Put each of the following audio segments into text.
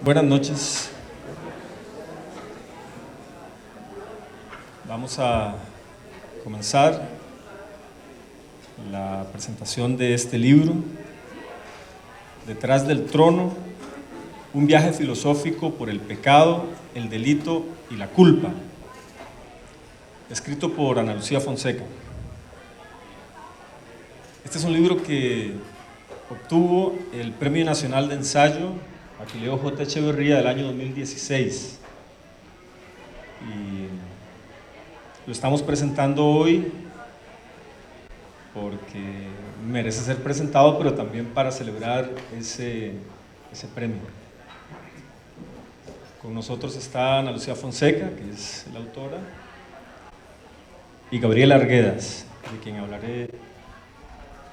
Buenas noches. Vamos a comenzar la presentación de este libro, Detrás del trono, un viaje filosófico por el pecado, el delito y la culpa, escrito por Ana Lucía Fonseca. Este es un libro que obtuvo el Premio Nacional de Ensayo Aquileo J. Echeverría del año 2016 y lo estamos presentando hoy porque merece ser presentado, pero también para celebrar ese premio. Con nosotros está Ana Lucía Fonseca, que es la autora, y Gabriela Arguedas, de quien hablaré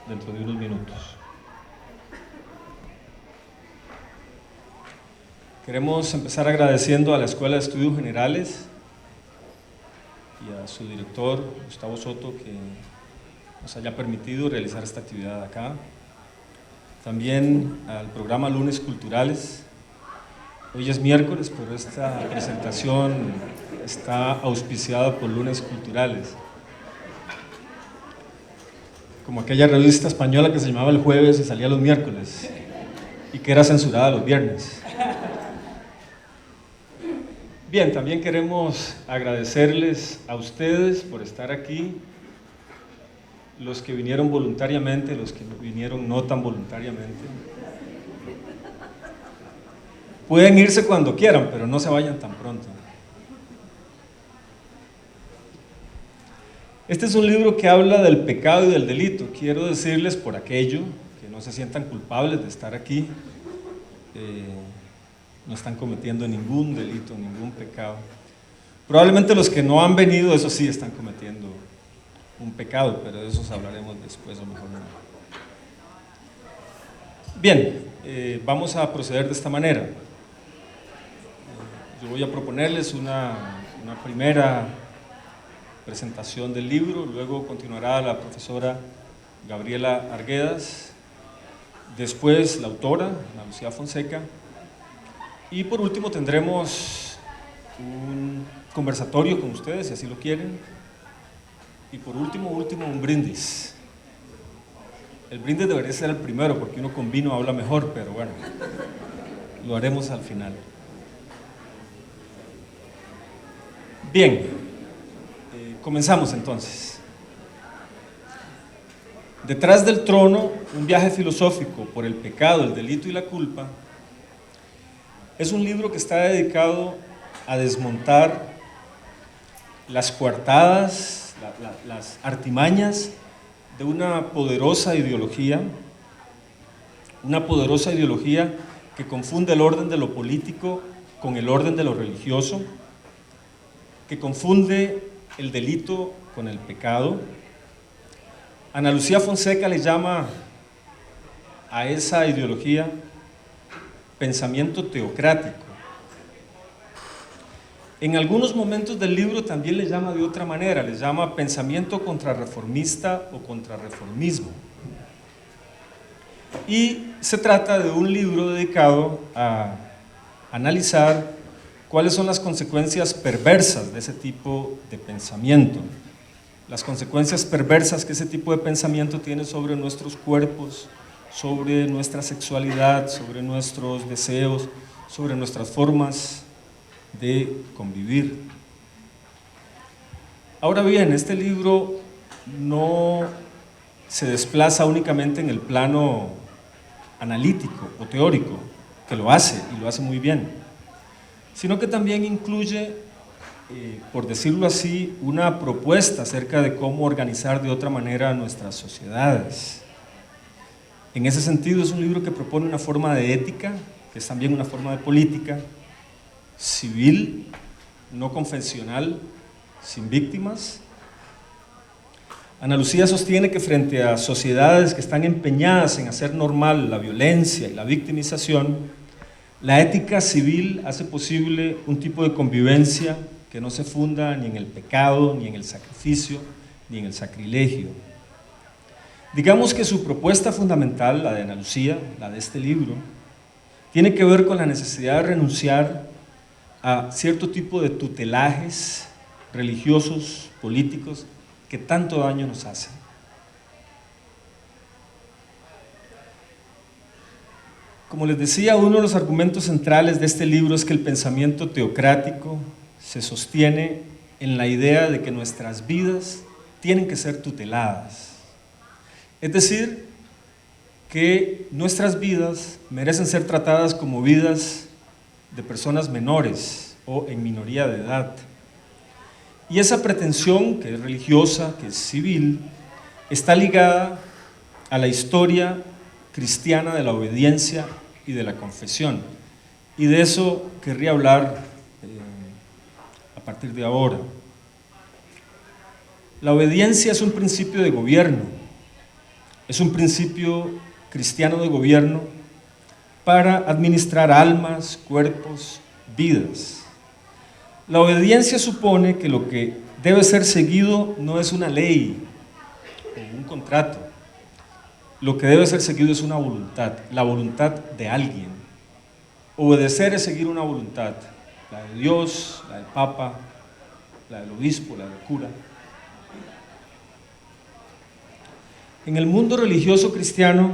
dentro de unos minutos. Queremos empezar agradeciendo a la Escuela de Estudios Generales y a su director, Gustavo Soto, que nos haya permitido realizar esta actividad acá. También al programa Lunes Culturales. Hoy es miércoles, pero esta presentación está auspiciada por Lunes Culturales. Como aquella revista española que se llamaba El Jueves y salía los miércoles y que era censurada los viernes. Bien, también queremos agradecerles a ustedes por estar aquí, los que vinieron voluntariamente, los que vinieron no tan voluntariamente. Pueden irse cuando quieran, pero no se vayan tan pronto. Este es un libro que habla del pecado y del delito. Quiero decirles por aquello, que no se sientan culpables de estar aquí. No están cometiendo ningún delito, ningún pecado. Probablemente los que no han venido, eso sí, están cometiendo un pecado, pero de eso hablaremos después, o mejor no. Bien, vamos a proceder de esta manera. Yo voy a proponerles una primera presentación del libro, luego continuará la profesora Gabriela Arguedas, después la autora, Ana Lucía Fonseca, y por último tendremos un conversatorio con ustedes, si así lo quieren, y por último, un brindis. El brindis debería ser el primero, porque uno con vino habla mejor, pero bueno, lo haremos al final. Bien, comenzamos entonces. Detrás del trono, un viaje filosófico por el pecado, el delito y la culpa, es un libro que está dedicado a desmontar las coartadas, las artimañas de una poderosa ideología que confunde el orden de lo político con el orden de lo religioso, que confunde el delito con el pecado. Ana Lucía Fonseca le llama a esa ideología pensamiento teocrático. En algunos momentos del libro también le llama de otra manera, le llama pensamiento contrarreformista o contrarreformismo. Y se trata de un libro dedicado a analizar cuáles son las consecuencias perversas de ese tipo de pensamiento, las consecuencias perversas que ese tipo de pensamiento tiene sobre nuestros cuerpos, sobre nuestra sexualidad, sobre nuestros deseos, sobre nuestras formas de convivir. Ahora bien, este libro no se desplaza únicamente en el plano analítico o teórico, que lo hace y lo hace muy bien, sino que también incluye, por decirlo así, una propuesta acerca de cómo organizar de otra manera nuestras sociedades. En ese sentido es un libro que propone una forma de ética, que es también una forma de política, civil, no confesional, sin víctimas. Ana Lucía sostiene que frente a sociedades que están empeñadas en hacer normal la violencia y la victimización, la ética civil hace posible un tipo de convivencia que no se funda ni en el pecado, ni en el sacrificio, ni en el sacrilegio. Digamos que su propuesta fundamental, la de Ana Lucía, la de este libro, tiene que ver con la necesidad de renunciar a cierto tipo de tutelajes religiosos, políticos, que tanto daño nos hacen. Como les decía, uno de los argumentos centrales de este libro es que el pensamiento teocrático se sostiene en la idea de que nuestras vidas tienen que ser tuteladas. Es decir, que nuestras vidas merecen ser tratadas como vidas de personas menores o en minoría de edad. Y esa pretensión, que es religiosa, que es civil, está ligada a la historia cristiana de la obediencia y de la confesión. Y de eso querría hablar a partir de ahora. La obediencia es un principio de gobierno, es un principio cristiano de gobierno para administrar almas, cuerpos, vidas. La obediencia supone que lo que debe ser seguido no es una ley o un contrato. Lo que debe ser seguido es una voluntad, la voluntad de alguien. Obedecer es seguir una voluntad, la de Dios, la del Papa, la del obispo, la del cura. En el mundo religioso cristiano,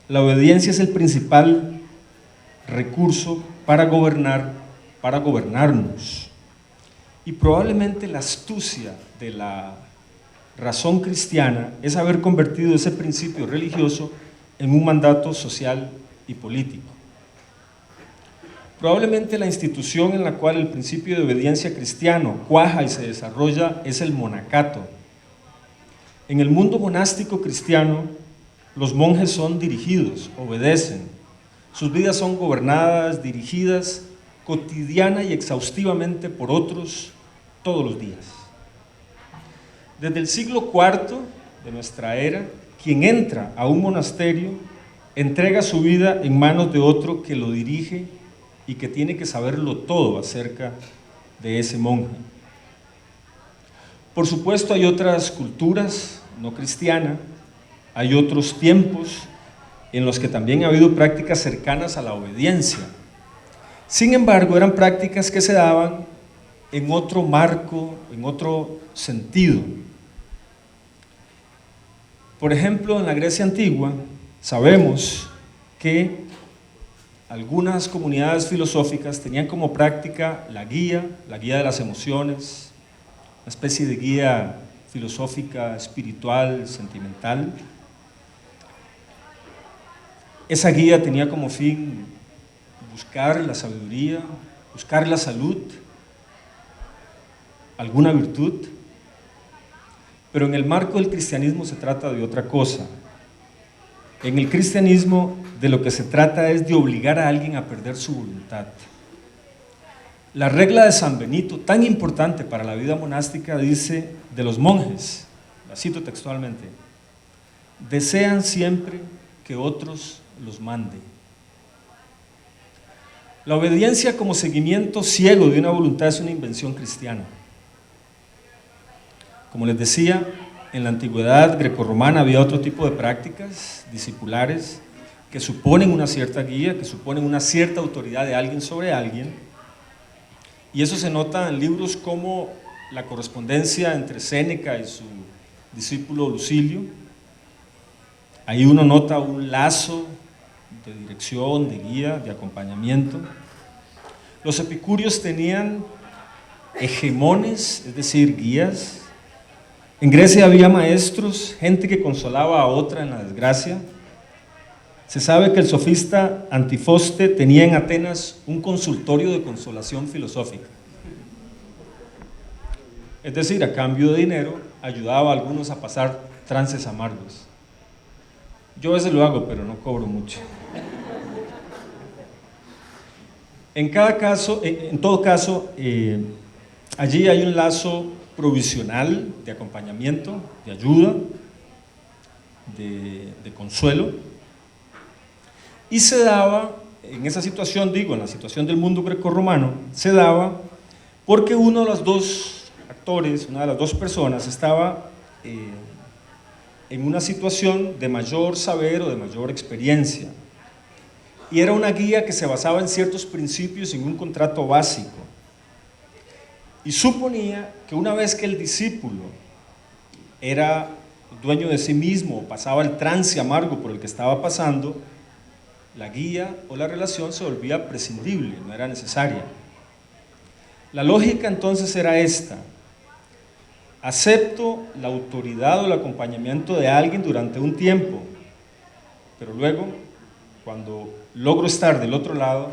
la obediencia es el principal recurso para gobernar, para gobernarnos. Y probablemente la astucia de la razón cristiana es haber convertido ese principio religioso en un mandato social y político. Probablemente la institución en la cual el principio de obediencia cristiano cuaja y se desarrolla es el monacato. En el mundo monástico cristiano, los monjes son dirigidos, obedecen. Sus vidas son gobernadas, dirigidas cotidiana y exhaustivamente por otros todos los días. Desde el siglo IV de nuestra era, quien entra a un monasterio entrega su vida en manos de otro que lo dirige y que tiene que saberlo todo acerca de ese monje. Por supuesto, hay otras culturas no cristianas, hay otros tiempos en los que también ha habido prácticas cercanas a la obediencia. Sin embargo, eran prácticas que se daban en otro marco, en otro sentido. Por ejemplo, en la Grecia antigua, sabemos que algunas comunidades filosóficas tenían como práctica la guía de las emociones, una especie de guía filosófica, espiritual, sentimental. Esa guía tenía como fin buscar la sabiduría, buscar la salud, alguna virtud, pero en el marco del cristianismo se trata de otra cosa. En el cristianismo de lo que se trata es de obligar a alguien a perder su voluntad. La regla de San Benito, tan importante para la vida monástica, dice de los monjes, la cito textualmente: desean siempre que otros los manden. La obediencia como seguimiento ciego de una voluntad es una invención cristiana. Como les decía, en la antigüedad grecorromana había otro tipo de prácticas discipulares que suponen una cierta guía, que suponen una cierta autoridad de alguien sobre alguien, y eso se nota en libros como la correspondencia entre Séneca y su discípulo Lucilio. Ahí uno nota un lazo de dirección, de guía, de acompañamiento. Los epicúreos tenían hegemones, es decir, guías. En Grecia había maestros, gente que consolaba a otra en la desgracia. Se sabe que el sofista Antifoste tenía en Atenas un consultorio de consolación filosófica. Es decir, a cambio de dinero, ayudaba a algunos a pasar trances amargos. Yo a veces lo hago, pero no cobro mucho. En todo caso, allí hay un lazo provisional de acompañamiento, de ayuda, de consuelo, y se daba, en esa situación, en la situación del mundo grecorromano, se daba porque uno de los dos actores, una de las dos personas, estaba en una situación de mayor saber o de mayor experiencia. y era una guía que se basaba en ciertos principios y en un contrato básico. Y suponía que una vez que el discípulo era dueño de sí mismo o pasaba el trance amargo por el que estaba pasando, la guía o la relación se volvía prescindible, no era necesaria. La lógica entonces era esta: acepto la autoridad o el acompañamiento de alguien durante un tiempo, pero luego, cuando logro estar del otro lado,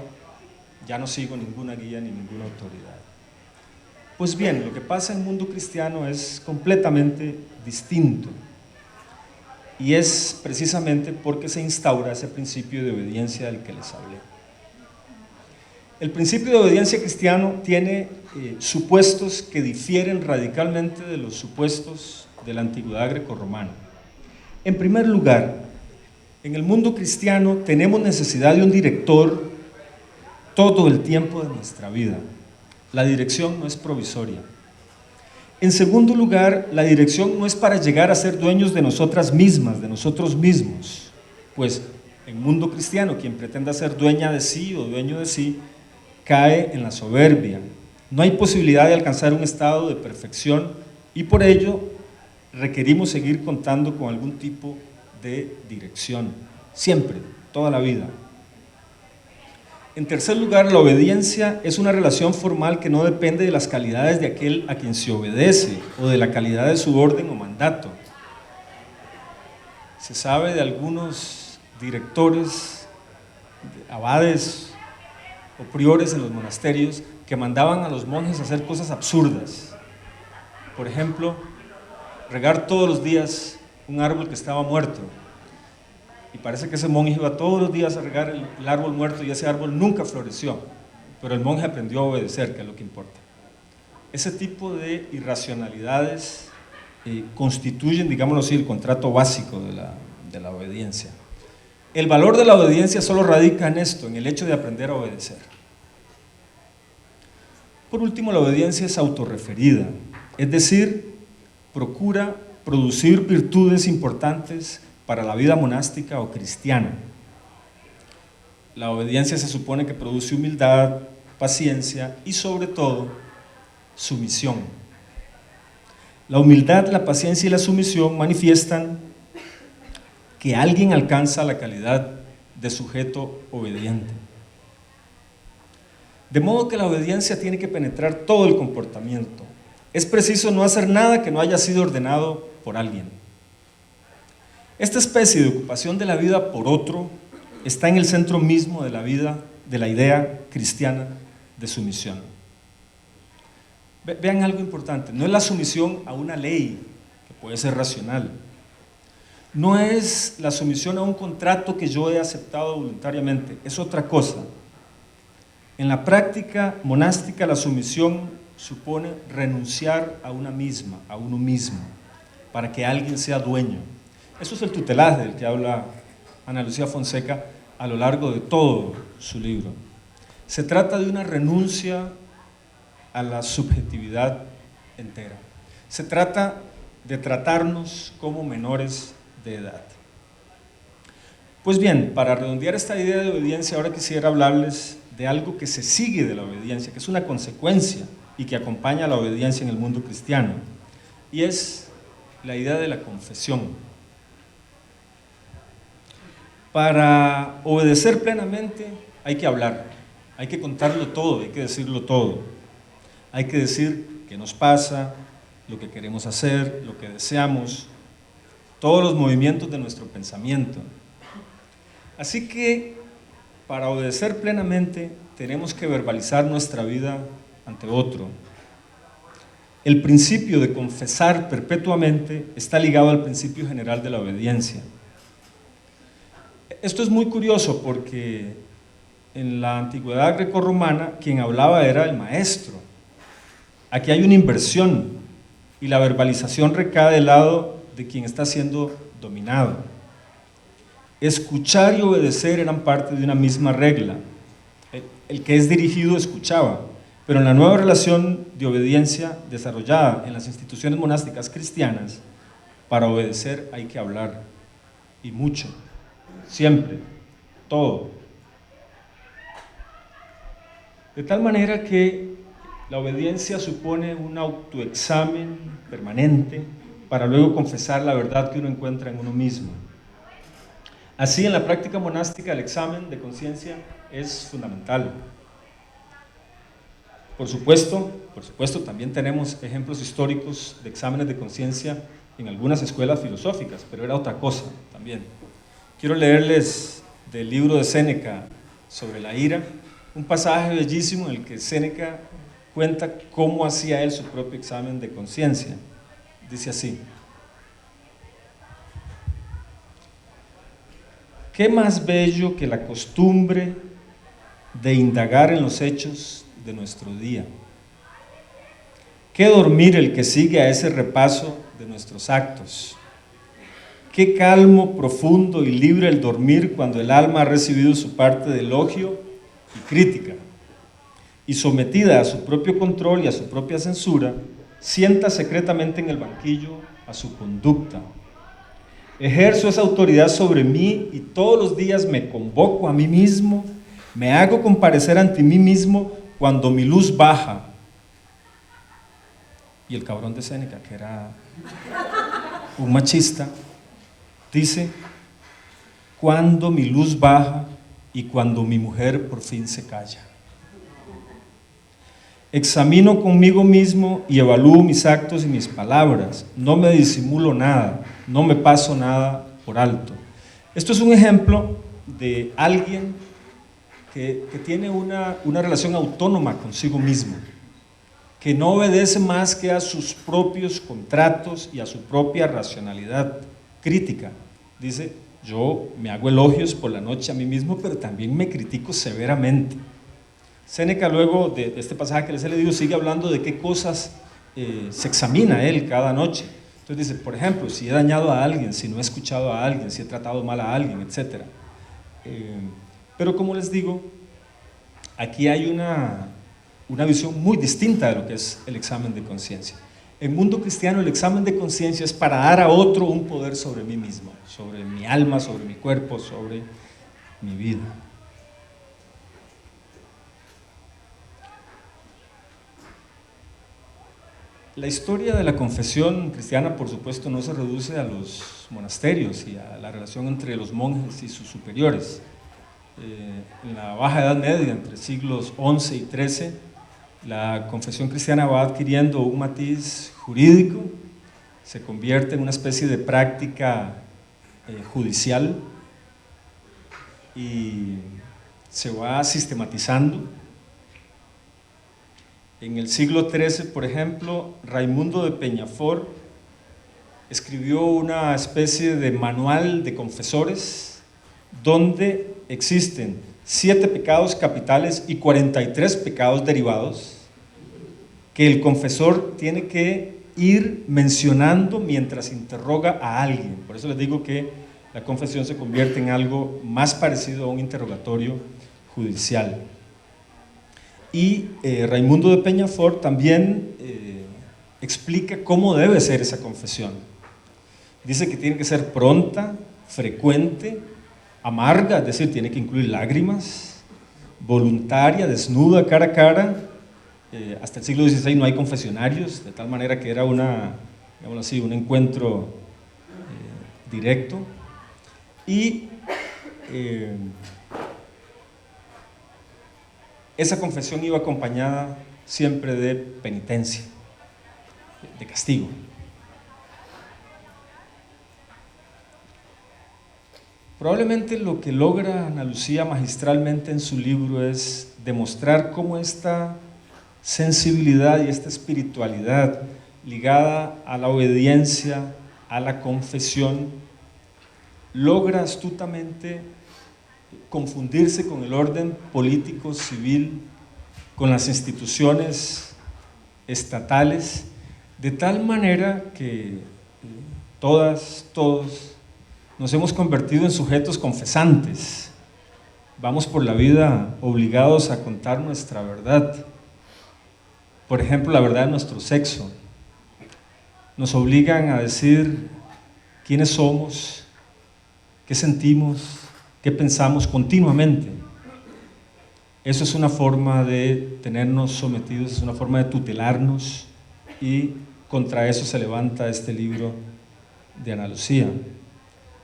ya no sigo ninguna guía ni ninguna autoridad. Pues bien, lo que pasa en el mundo cristiano es completamente distinto, y es precisamente porque se instaura ese principio de obediencia del que les hablé. El principio de obediencia cristiano tiene supuestos que difieren radicalmente de los supuestos de la antigüedad grecorromana. En primer lugar, en el mundo cristiano tenemos necesidad de un director todo el tiempo de nuestra vida. La dirección no es provisoria. En segundo lugar, la dirección no es para llegar a ser dueños de nosotras mismas, de nosotros mismos, pues en el mundo cristiano quien pretenda ser dueña de sí o dueño de sí cae en la soberbia. No hay posibilidad de alcanzar un estado de perfección y por ello requerimos seguir contando con algún tipo de dirección, siempre, toda la vida. En tercer lugar, la obediencia es una relación formal que no depende de las calidades de aquel a quien se obedece o de la calidad de su orden o mandato. Se sabe de algunos directores, abades o priores en los monasterios que mandaban a los monjes a hacer cosas absurdas. Por ejemplo, regar todos los días un árbol que estaba muerto. Y parece que ese monje iba todos los días a regar el árbol muerto y ese árbol nunca floreció, pero el monje aprendió a obedecer, que es lo que importa. Ese tipo de irracionalidades constituyen, digámoslo así, el contrato básico de la obediencia. El valor de la obediencia solo radica en esto, en el hecho de aprender a obedecer. Por último, la obediencia es autorreferida, es decir, procura producir virtudes importantes para la vida monástica o cristiana. La obediencia se supone que produce humildad, paciencia y sobre todo sumisión. La humildad, la paciencia y la sumisión manifiestan que alguien alcanza la calidad de sujeto obediente. De modo que la obediencia tiene que penetrar todo el comportamiento. Es preciso no hacer nada que no haya sido ordenado por alguien. Esta especie de ocupación de la vida por otro está en el centro mismo de la vida, de la idea cristiana de sumisión. Vean algo importante, no es la sumisión a una ley, que puede ser racional. No es la sumisión a un contrato que yo he aceptado voluntariamente, es otra cosa. En la práctica monástica, la sumisión supone renunciar a una misma, a uno mismo, para que alguien sea dueño. Eso es el tutelaje del que habla Ana Lucía Fonseca a lo largo de todo su libro. Se trata de una renuncia a la subjetividad entera. Se trata de tratarnos como menores de edad. Pues bien, para redondear esta idea de obediencia, ahora quisiera hablarles de algo que se sigue de la obediencia, que es una consecuencia y que acompaña a la obediencia en el mundo cristiano, y es la idea de la confesión. Para obedecer plenamente hay que hablar, hay que contarlo todo, hay que decirlo todo. Hay que decir qué nos pasa, lo que queremos hacer, lo que deseamos, todos los movimientos de nuestro pensamiento. Así que para obedecer plenamente tenemos que verbalizar nuestra vida ante otro. El principio de confesar perpetuamente está ligado al principio general de la obediencia. Esto es muy curioso porque en la antigüedad grecorromana quien hablaba era el maestro. Aquí hay una inversión y la verbalización recae del lado de quien está siendo dominado. Escuchar y obedecer eran parte de una misma regla. El que es dirigido escuchaba, pero en la nueva relación de obediencia desarrollada en las instituciones monásticas cristianas, para obedecer hay que hablar, y mucho. Siempre, todo. De tal manera que la obediencia supone un autoexamen permanente para luego confesar la verdad que uno encuentra en uno mismo. Así, en la práctica monástica, el examen de conciencia es fundamental. Por supuesto, también tenemos ejemplos históricos de exámenes de conciencia en algunas escuelas filosóficas, pero era otra cosa también. Quiero leerles del libro de Séneca sobre la ira, un pasaje bellísimo en el que Séneca cuenta cómo hacía él su propio examen de conciencia. Dice así: ¿qué más bello que la costumbre de indagar en los hechos de nuestro día? ¿Qué dormir el que sigue a ese repaso de nuestros actos? Qué calmo, profundo y libre el dormir cuando el alma ha recibido su parte de elogio y crítica, y sometida a su propio control y a su propia censura, sienta secretamente en el banquillo a su conducta. Ejerzo esa autoridad sobre mí y todos los días me convoco a mí mismo, me hago comparecer ante mí mismo cuando mi luz baja. Y el cabrón de Séneca, que era un machista, dice: cuando mi luz baja y cuando mi mujer por fin se calla. Examino conmigo mismo y evalúo mis actos y mis palabras. No me disimulo nada, no me paso nada por alto. Esto es un ejemplo de alguien que tiene una relación autónoma consigo mismo, que no obedece más que a sus propios contratos y a su propia racionalidad crítica. Dice: yo me hago elogios por la noche a mí mismo, pero también me critico severamente. Séneca, luego de este pasaje que les he leído, sigue hablando de qué cosas se examina él cada noche. Entonces dice, por ejemplo, si he dañado a alguien, si no he escuchado a alguien, si he tratado mal a alguien, etc. Pero como les digo, aquí hay una visión muy distinta de lo que es el examen de conciencia. En el mundo cristiano, el examen de conciencia es para dar a otro un poder sobre mí mismo, sobre mi alma, sobre mi cuerpo, sobre mi vida. La historia de la confesión cristiana, por supuesto, no se reduce a los monasterios y a la relación entre los monjes y sus superiores. En la Baja Edad Media, entre siglos XI y XIII, la confesión cristiana va adquiriendo un matiz jurídico, se convierte en una especie de práctica judicial y se va sistematizando. En el siglo XIII, por ejemplo, Raimundo de Peñafort escribió una especie de manual de confesores donde existen 7 pecados capitales y 43 pecados derivados que el confesor tiene que ir mencionando mientras interroga a alguien. Por eso les digo que la confesión se convierte en algo más parecido a un interrogatorio judicial. Y Raimundo de Peñafort también explica cómo debe ser esa confesión. Dice que tiene que ser pronta, frecuente, amarga, es decir, tiene que incluir lágrimas, voluntaria, desnuda, cara a cara. Hasta el siglo XVI no hay confesionarios, de tal manera que era un encuentro directo. Y esa confesión iba acompañada siempre de penitencia, de castigo. Probablemente lo que logra Ana Lucía magistralmente en su libro es demostrar cómo esta sensibilidad y esta espiritualidad ligada a la obediencia, a la confesión, logra astutamente confundirse con el orden político, civil, con las instituciones estatales, de tal manera que todos nos hemos convertido en sujetos confesantes. Vamos por la vida obligados a contar nuestra verdad. Por ejemplo, la verdad de nuestro sexo. Nos obligan a decir quiénes somos, qué sentimos, qué pensamos continuamente. Eso es una forma de tenernos sometidos, es una forma de tutelarnos, y contra eso se levanta este libro de Ana Lucía,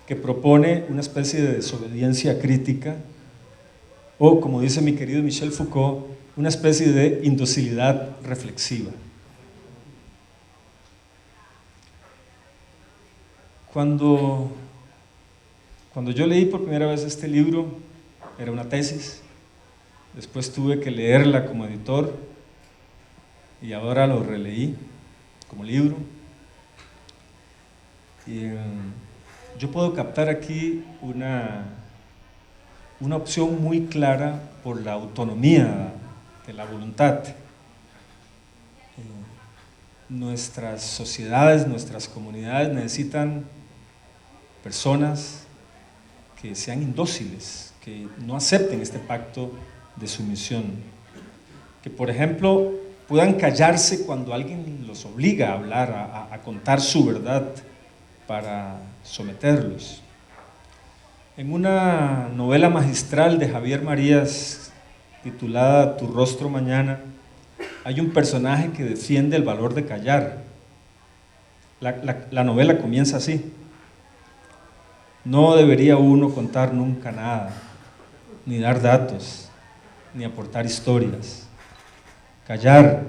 que propone una especie de desobediencia crítica, o, como dice mi querido Michel Foucault, una especie de indocilidad reflexiva. Cuando yo leí por primera vez este libro, era una tesis, después tuve que leerla como editor y ahora lo releí como libro. Y yo puedo captar aquí una opción muy clara por la autonomía de la voluntad. Nuestras sociedades, nuestras comunidades necesitan personas que sean indóciles, que no acepten este pacto de sumisión, que por ejemplo puedan callarse cuando alguien los obliga a hablar, a contar su verdad para someterlos. En una novela magistral de Javier Marías titulada Tu rostro mañana, hay un personaje que defiende el valor de callar. La novela comienza así: no debería uno contar nunca nada, ni dar datos, ni aportar historias. Callar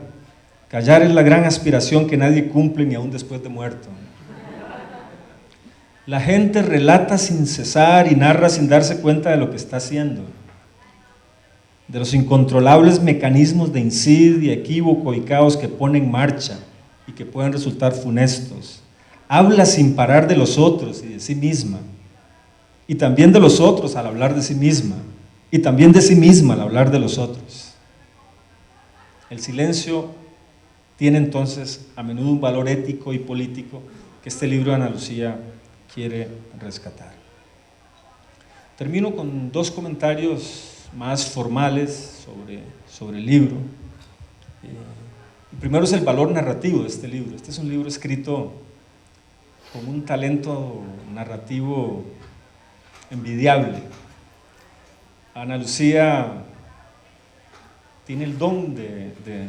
es la gran aspiración que nadie cumple ni aún después de muerto. La gente relata sin cesar y narra sin darse cuenta de lo que está haciendo, de los incontrolables mecanismos de insidia, equívoco y caos que pone en marcha y que pueden resultar funestos. Habla sin parar de los otros y de sí misma, y también de los otros al hablar de sí misma, y también de sí misma al hablar de los otros. El silencio tiene entonces a menudo un valor ético y político que este libro de Ana Lucía quiere rescatar. Termino con dos comentarios más formales sobre el libro. El primero es el valor narrativo de este libro. Este es un libro escrito con un talento narrativo envidiable. Ana Lucía tiene el don de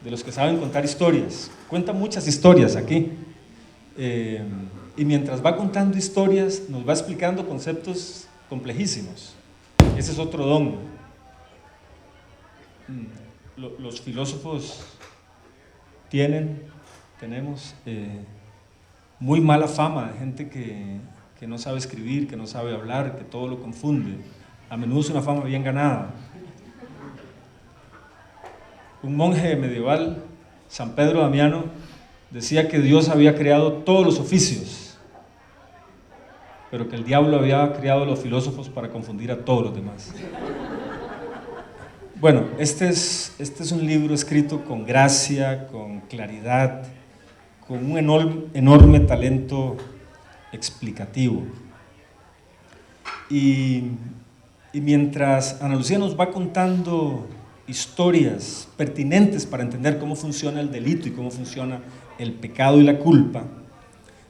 los que saben contar historias. Cuenta muchas historias aquí. Y mientras va contando historias, nos va explicando conceptos complejísimos. Ese es otro don. Los filósofos tenemos muy mala fama de gente que no sabe escribir, que no sabe hablar, que todo lo confunde. A menudo es una fama bien ganada. Un monje medieval, San Pedro Damiano, decía que Dios había creado todos los oficios, pero que el diablo había creado a los filósofos para confundir a todos los demás. Bueno, este es un libro escrito con gracia, con claridad, con un enorme talento explicativo. Y mientras Ana Lucía nos va contando historias pertinentes para entender cómo funciona el delito y cómo funciona el pecado y la culpa,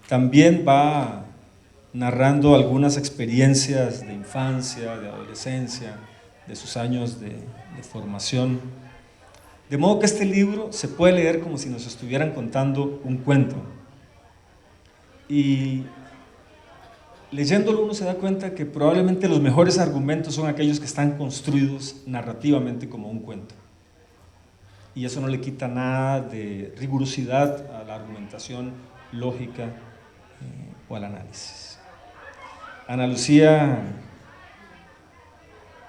también va narrando algunas experiencias de infancia, de adolescencia, de sus años de formación. De modo que este libro se puede leer como si nos estuvieran contando un cuento. Y leyéndolo uno se da cuenta que probablemente los mejores argumentos son aquellos que están construidos narrativamente como un cuento. Y eso no le quita nada de rigurosidad a la argumentación lógica o al análisis. Ana Lucía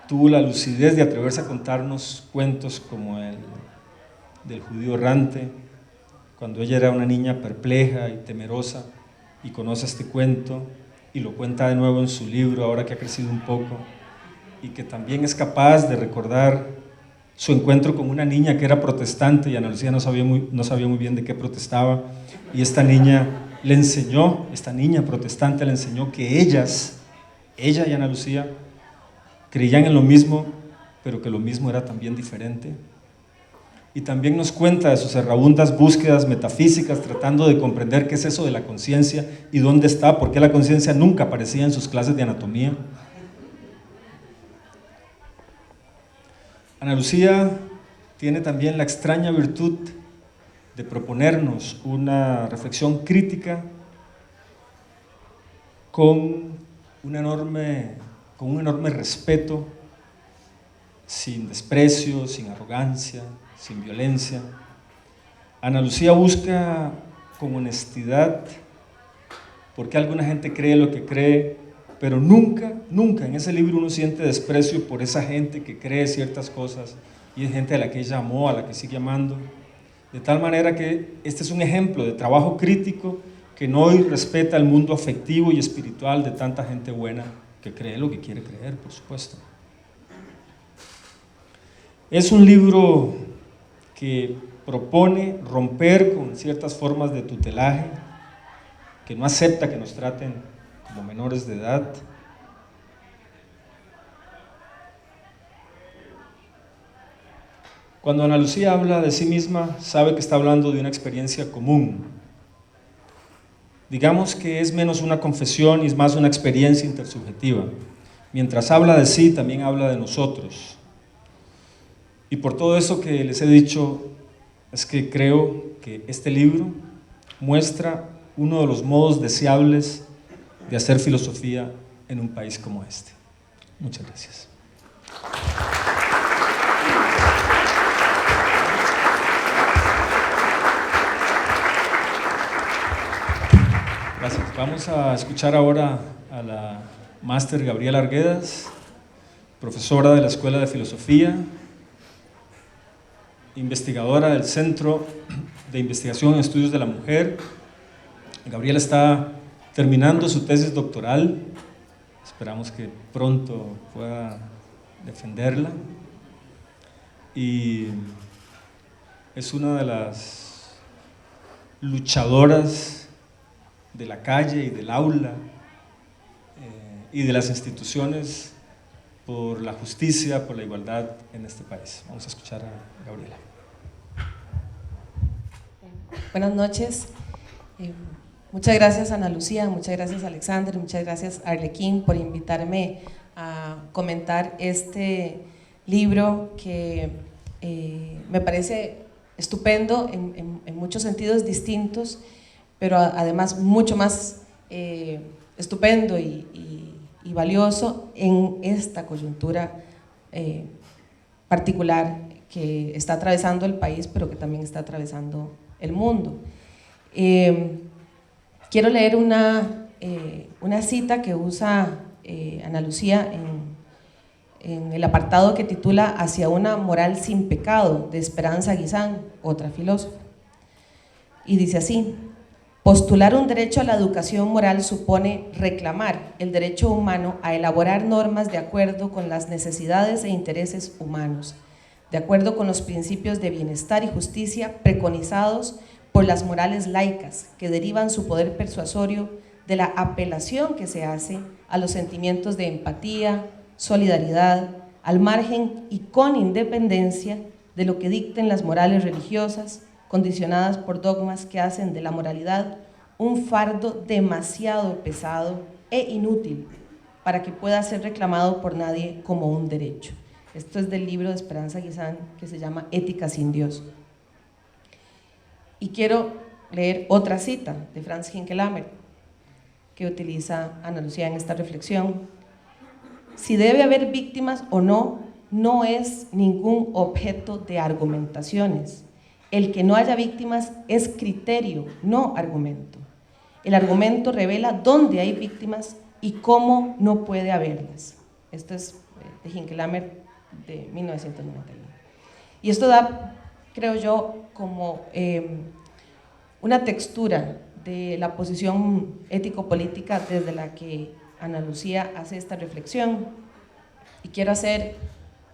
tuvo la lucidez de atreverse a contarnos cuentos como el del judío errante, cuando ella era una niña perpleja y temerosa, y conoce este cuento y lo cuenta de nuevo en su libro ahora que ha crecido un poco, y que también es capaz de recordar su encuentro con una niña que era protestante, y Ana Lucía no sabía muy bien de qué protestaba, y esta niña protestante le enseñó que ella y Ana Lucía creían en lo mismo, pero que lo mismo era también diferente. Y también nos cuenta de sus errabundas búsquedas metafísicas, tratando de comprender qué es eso de la conciencia y dónde está, por qué la conciencia nunca aparecía en sus clases de anatomía. Ana Lucía tiene también la extraña virtud de proponernos una reflexión crítica con un enorme respeto, sin desprecio, sin arrogancia, sin violencia. Ana Lucía busca con honestidad, porque alguna gente cree lo que cree, pero nunca, nunca en ese libro uno siente desprecio por esa gente que cree ciertas cosas y es gente a la que ella amó, a la que sigue amando. De tal manera que este es un ejemplo de trabajo crítico que no respeta el mundo afectivo y espiritual de tanta gente buena que cree lo que quiere creer, por supuesto. Es un libro que propone romper con ciertas formas de tutelaje, que no acepta que nos traten como menores de edad. Cuando Ana Lucía habla de sí misma, sabe que está hablando de una experiencia común. Digamos que es menos una confesión y es más una experiencia intersubjetiva. Mientras habla de sí, también habla de nosotros. Y por todo eso que les he dicho, es que creo que este libro muestra uno de los modos deseables de hacer filosofía en un país como este. Muchas gracias. Gracias. Vamos a escuchar ahora a la máster Gabriela Arguedas, profesora de la Escuela de Filosofía, investigadora del Centro de Investigación en Estudios de la Mujer. Gabriela está terminando su tesis doctoral, esperamos que pronto pueda defenderla, y es una de las luchadoras de la calle y del aula y de las instituciones por la justicia, por la igualdad en este país. Vamos a escuchar a Gabriela. Buenas noches. Muchas gracias Ana Lucía, muchas gracias Alexander, muchas gracias Arlequín por invitarme a comentar este libro que me parece estupendo en muchos sentidos distintos, pero además mucho más estupendo y valioso en esta coyuntura particular que está atravesando el país, pero que también está atravesando el mundo. Quiero leer una cita que usa Ana Lucía en el apartado que titula Hacia una moral sin pecado, de Esperanza Guisán, otra filósofa. Y dice así: postular un derecho a la educación moral supone reclamar el derecho humano a elaborar normas de acuerdo con las necesidades e intereses humanos, de acuerdo con los principios de bienestar y justicia preconizados por las morales laicas, que derivan su poder persuasorio de la apelación que se hace a los sentimientos de empatía, solidaridad, al margen y con independencia de lo que dicten las morales religiosas, condicionadas por dogmas que hacen de la moralidad un fardo demasiado pesado e inútil para que pueda ser reclamado por nadie como un derecho. Esto es del libro de Esperanza Guisán que se llama Ética sin Dios. Y quiero leer otra cita de Franz Hinckelammer que utiliza Ana Lucía en esta reflexión. Si debe haber víctimas o no, no es ningún objeto de argumentaciones. El que no haya víctimas es criterio, no argumento. El argumento revela dónde hay víctimas y cómo no puede haberlas. Esto es de Hinckelammer de 1991. Y esto da, creo yo, como una textura de la posición ético-política desde la que Ana Lucía hace esta reflexión. Y quiero hacer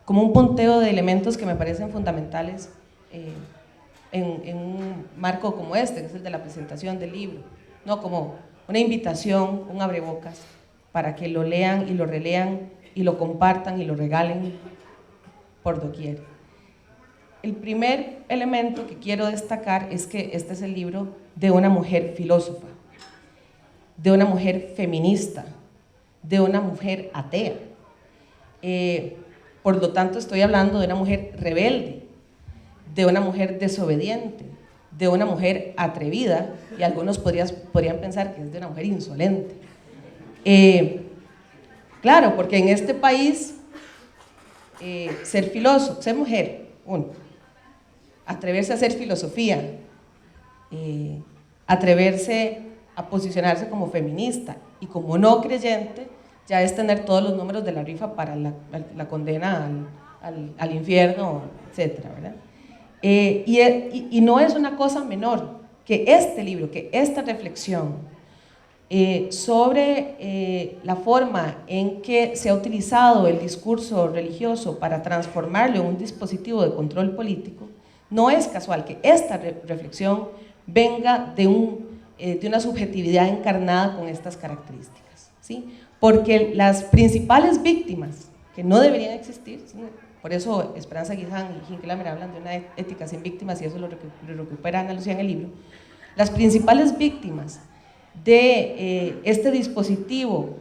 como un punteo de elementos que me parecen fundamentales en un marco como este, que es el de la presentación del libro, ¿no? Como una invitación, un abrebocas, para que lo lean y lo relean y lo compartan y lo regalen por doquier. El primer elemento que quiero destacar es que este es el libro de una mujer filósofa, de una mujer feminista, de una mujer atea. Por lo tanto, estoy hablando de una mujer rebelde, de una mujer desobediente, de una mujer atrevida, y algunos podrían pensar que es de una mujer insolente. Claro, porque en este país, ser filósofo, ser mujer, atreverse a hacer filosofía, atreverse a posicionarse como feminista y como no creyente, ya es tener todos los números de la rifa para la condena al infierno, etcétera, ¿verdad? Y no es una cosa menor que este libro, que esta reflexión sobre la forma en que se ha utilizado el discurso religioso para transformarlo en un dispositivo de control político, no es casual que esta reflexión venga de una subjetividad encarnada con estas características, ¿sí? Porque las principales víctimas, que no deberían existir, ¿sí? Por eso Esperanza Guizán y Hinckley hablan de una ética sin víctimas, y eso lo recupera Ana Lucía en el libro. Las principales víctimas de este dispositivo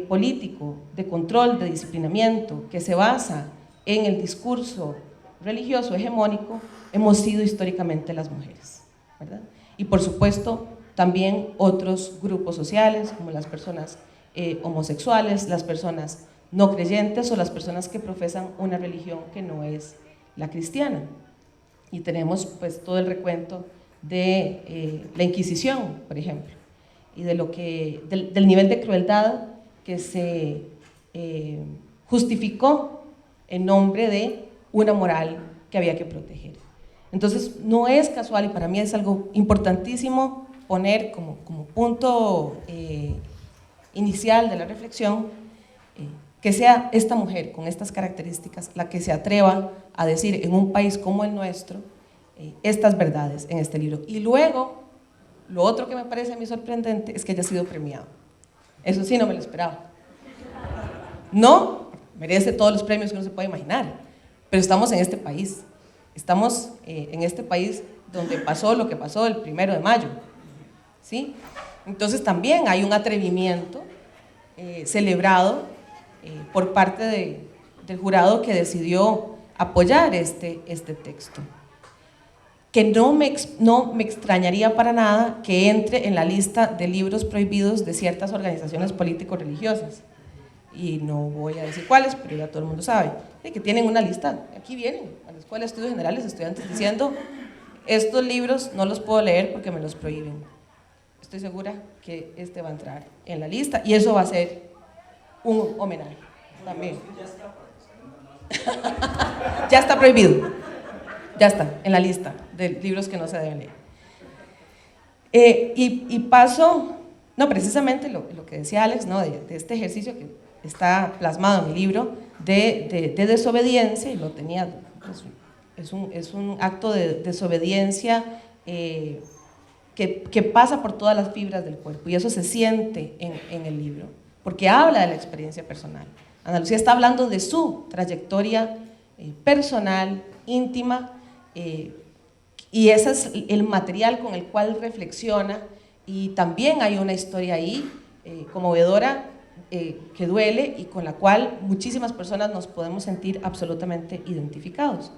político de control, de disciplinamiento, que se basa en el discurso religioso hegemónico, hemos sido históricamente las mujeres, ¿verdad? Y por supuesto también otros grupos sociales, como las personas homosexuales, las personas no creyentes o las personas que profesan una religión que no es la cristiana. Y tenemos pues todo el recuento de la Inquisición, por ejemplo, y de del nivel de crueldad que se justificó en nombre de una moral que había que proteger. Entonces no es casual, y para mí es algo importantísimo poner como punto inicial de la reflexión, que sea esta mujer con estas características la que se atreva a decir en un país como el nuestro estas verdades en este libro. Y luego, lo otro que me parece a mí sorprendente es que haya sido premiado. Eso sí, no me lo esperaba. No merece todos los premios que uno se puede imaginar, pero estamos en este país. Estamos en este país donde pasó lo que pasó el 1 de mayo, ¿sí? Entonces también hay un atrevimiento celebrado por parte del jurado, que decidió apoyar este texto, que no me extrañaría para nada que entre en la lista de libros prohibidos de ciertas organizaciones político-religiosas, y no voy a decir cuáles, pero ya todo el mundo sabe, que tienen una lista. Aquí vienen a la Escuela de Estudios Generales estudiantes diciendo: estos libros no los puedo leer porque me los prohíben. Estoy segura que este va a entrar en la lista, y eso va a ser un homenaje también. Ya está prohibido, ya está en la lista de libros que no se deben leer. Y paso, no, precisamente lo que decía Alex, ¿no? de este ejercicio que está plasmado en el libro de desobediencia, y lo tenía, pues, es un acto de desobediencia que pasa por todas las fibras del cuerpo, y eso se siente en el libro, porque habla de la experiencia personal. Ana Lucía está hablando de su trayectoria personal, íntima, y ese es el material con el cual reflexiona, y también hay una historia ahí conmovedora, que duele, y con la cual muchísimas personas nos podemos sentir absolutamente identificados.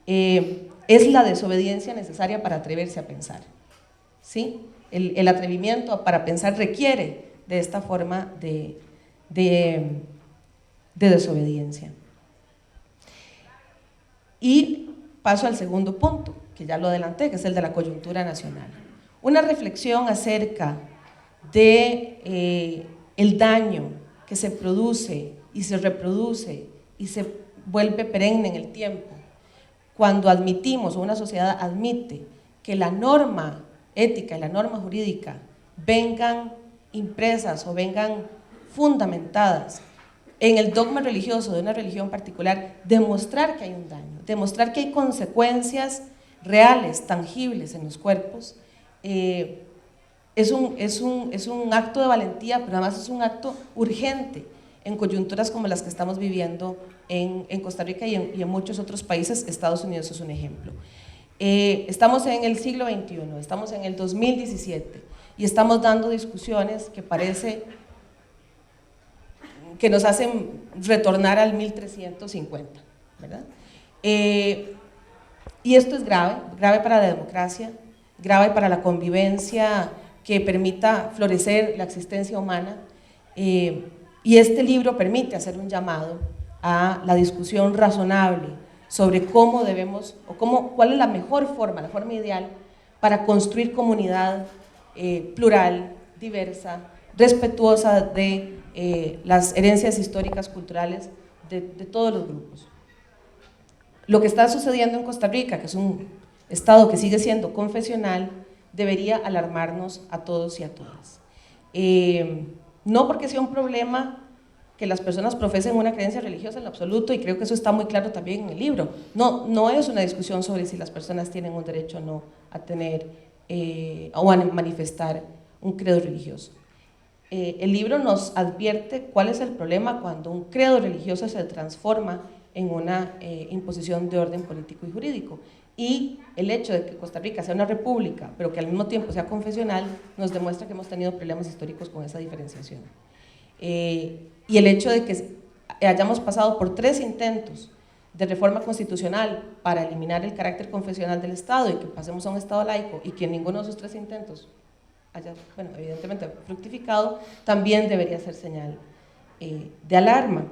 Es la desobediencia necesaria para atreverse a pensar, ¿sí? El atrevimiento para pensar requiere de esta forma de desobediencia. Y paso al segundo punto, que ya lo adelanté, que es el de la coyuntura nacional. Una reflexión acerca de el daño que se produce y se reproduce y se vuelve perenne en el tiempo cuando admitimos, o una sociedad admite, que la norma ética y la norma jurídica vengan impresas o vengan fundamentadas en el dogma religioso de una religión particular, demostrar que hay un daño, demostrar que hay consecuencias reales, tangibles en los cuerpos, es un acto de valentía, pero además es un acto urgente en coyunturas como las que estamos viviendo en Costa Rica y en muchos otros países. Estados Unidos es un ejemplo. Estamos en el siglo XXI, estamos en el 2017 y estamos dando discusiones que parece que nos hacen retornar al 1350, ¿verdad? Y esto es grave, grave para la democracia, grave para la convivencia que permita florecer la existencia humana, y este libro permite hacer un llamado a la discusión razonable sobre cómo debemos, o cuál es la mejor forma, la forma ideal para construir comunidad plural, diversa, respetuosa de las herencias históricas, culturales de todos los grupos. Lo que está sucediendo en Costa Rica, que es un estado que sigue siendo confesional, debería alarmarnos a todos y a todas. No porque sea un problema que las personas profesen una creencia religiosa en lo absoluto, y creo que eso está muy claro también en el libro. No es una discusión sobre si las personas tienen un derecho o no a tener o a manifestar un credo religioso. El libro nos advierte cuál es el problema cuando un credo religioso se transforma en una imposición de orden político y jurídico. Y el hecho de que Costa Rica sea una república, pero que al mismo tiempo sea confesional, nos demuestra que hemos tenido problemas históricos con esa diferenciación. Y el hecho de que hayamos pasado por 3 intentos de reforma constitucional para eliminar el carácter confesional del Estado y que pasemos a un Estado laico y que ninguno de esos 3 intentos haya, bueno, evidentemente fructificado, también debería ser señal de alarma.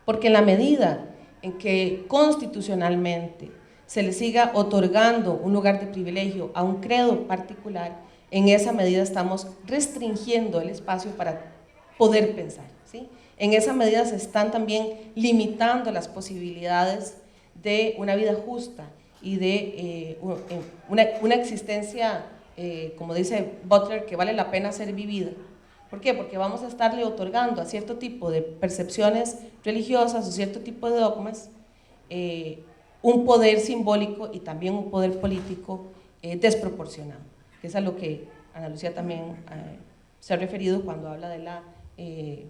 Porque en la medida en que constitucionalmente se le siga otorgando un lugar de privilegio a un credo particular, en esa medida estamos restringiendo el espacio para poder pensar, ¿sí? En esa medida se están también limitando las posibilidades de una vida justa y de una existencia, como dice Butler, que vale la pena ser vivida. ¿Por qué? Porque vamos a estarle otorgando a cierto tipo de percepciones religiosas o cierto tipo de dogmas un poder simbólico y también un poder político desproporcionado, que es a lo que Ana Lucía también se ha referido cuando habla de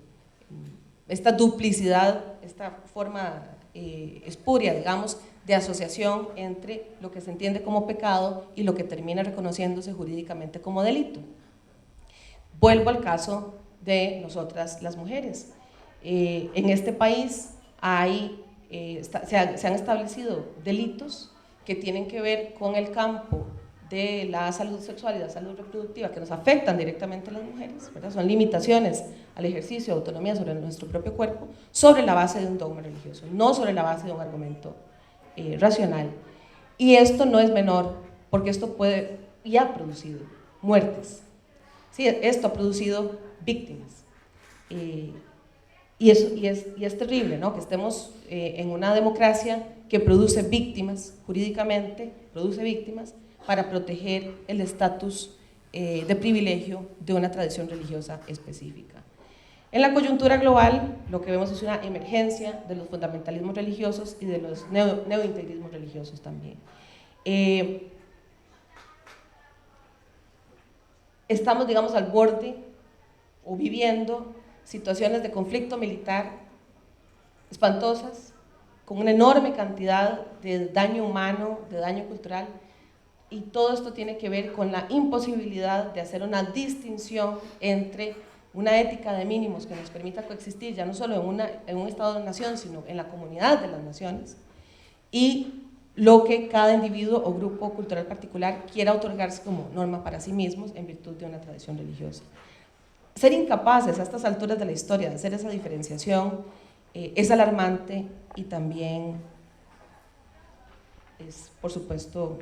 esta duplicidad, esta forma espuria, digamos, de asociación entre lo que se entiende como pecado y lo que termina reconociéndose jurídicamente como delito. Vuelvo al caso de nosotras las mujeres. En este país se han establecido delitos que tienen que ver con el campo de la salud sexual y la salud reproductiva que nos afectan directamente a las mujeres, ¿verdad? Son limitaciones al ejercicio de autonomía sobre nuestro propio cuerpo sobre la base de un dogma religioso, no sobre la base de un argumento racional. Y esto no es menor, porque esto puede y ha producido muertes. Sí, esto ha producido víctimas. Y es terrible, ¿no? Que estemos en una democracia que produce víctimas, jurídicamente produce víctimas, para proteger el estatus de privilegio de una tradición religiosa específica. En la coyuntura global, lo que vemos es una emergencia de los fundamentalismos religiosos y de los neointegrismos religiosos también. Estamos, digamos, al borde o viviendo situaciones de conflicto militar espantosas, con una enorme cantidad de daño humano, de daño cultural, y todo esto tiene que ver con la imposibilidad de hacer una distinción entre una ética de mínimos que nos permita coexistir, ya no solo en un Estado de nación, sino en la comunidad de las naciones, y lo que cada individuo o grupo cultural particular quiera otorgarse como norma para sí mismos en virtud de una tradición religiosa. Ser incapaces a estas alturas de la historia de hacer esa diferenciación es alarmante y también es, por supuesto,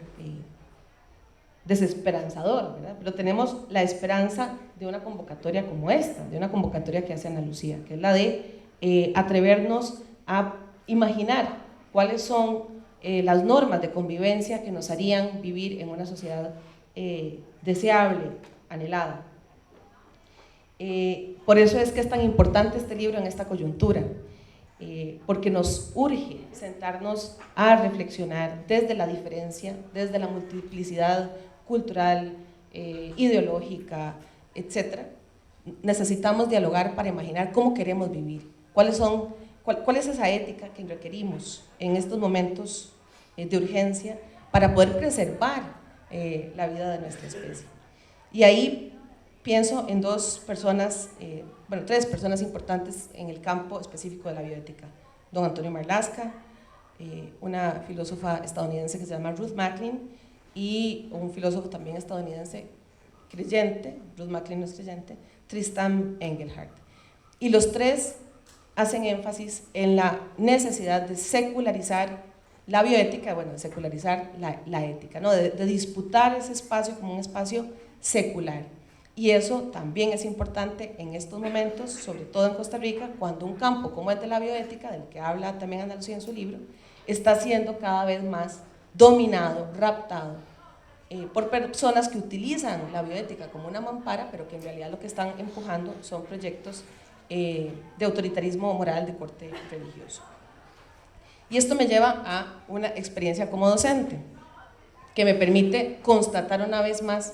desesperanzador, ¿verdad? Pero tenemos la esperanza de una convocatoria como esta, de una convocatoria que hace Ana Lucía, que es la de atrevernos a imaginar cuáles son las normas de convivencia que nos harían vivir en una sociedad deseable, anhelada. Por eso es que es tan importante este libro en esta coyuntura, porque nos urge sentarnos a reflexionar desde la diferencia, desde la multiplicidad cultural, ideológica, etc. Necesitamos dialogar para imaginar cómo queremos vivir, cuál es esa ética que requerimos en estos momentos de urgencia para poder preservar la vida de nuestra especie. Y ahí pienso en tres personas importantes en el campo específico de la bioética. Don Antonio Marlaska, una filósofa estadounidense que se llama Ruth Macklin, y un filósofo también estadounidense creyente, Ruth Macklin no es creyente, Tristan Engelhardt. Y los tres hacen énfasis en la necesidad de secularizar la bioética, bueno, de secularizar la ética, ¿no? de disputar ese espacio como un espacio secular. Y eso también es importante en estos momentos, sobre todo en Costa Rica, cuando un campo como el de la bioética, del que habla también Ana Lucía en su libro, está siendo cada vez más dominado, raptado, por personas que utilizan la bioética como una mampara, pero que en realidad lo que están empujando son proyectos de autoritarismo moral de corte religioso. Y esto me lleva a una experiencia como docente, que me permite constatar una vez más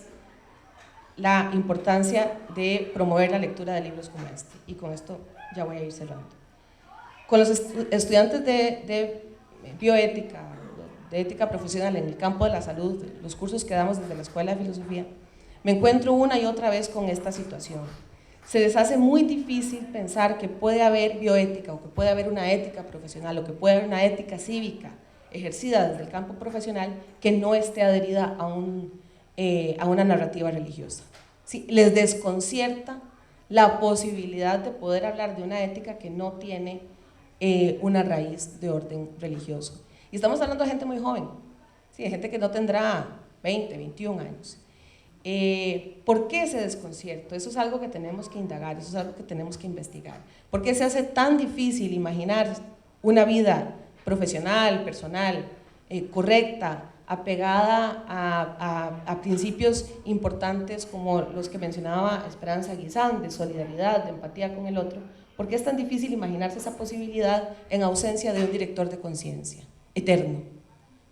la importancia de promover la lectura de libros como este. Y con esto ya voy a ir cerrando. Con los estudiantes de bioética, de ética profesional en el campo de la salud, los cursos que damos desde la Escuela de Filosofía, me encuentro una y otra vez con esta situación. Se les hace muy difícil pensar que puede haber bioética, o que puede haber una ética profesional, o que puede haber una ética cívica ejercida desde el campo profesional que no esté adherida a una narrativa religiosa. ¿Sí? Les desconcierta la posibilidad de poder hablar de una ética que no tiene una raíz de orden religioso. Y estamos hablando de gente muy joven, ¿sí? De gente que no tendrá 20, 21 años. ¿Por qué ese desconcierto? Eso es algo que tenemos que indagar, eso es algo que tenemos que investigar. ¿Por qué se hace tan difícil imaginar una vida profesional, personal, correcta, apegada a principios importantes como los que mencionaba Esperanza Guisán, de solidaridad, de empatía con el otro? ¿Por qué es tan difícil imaginarse esa posibilidad en ausencia de un director de conciencia eterno?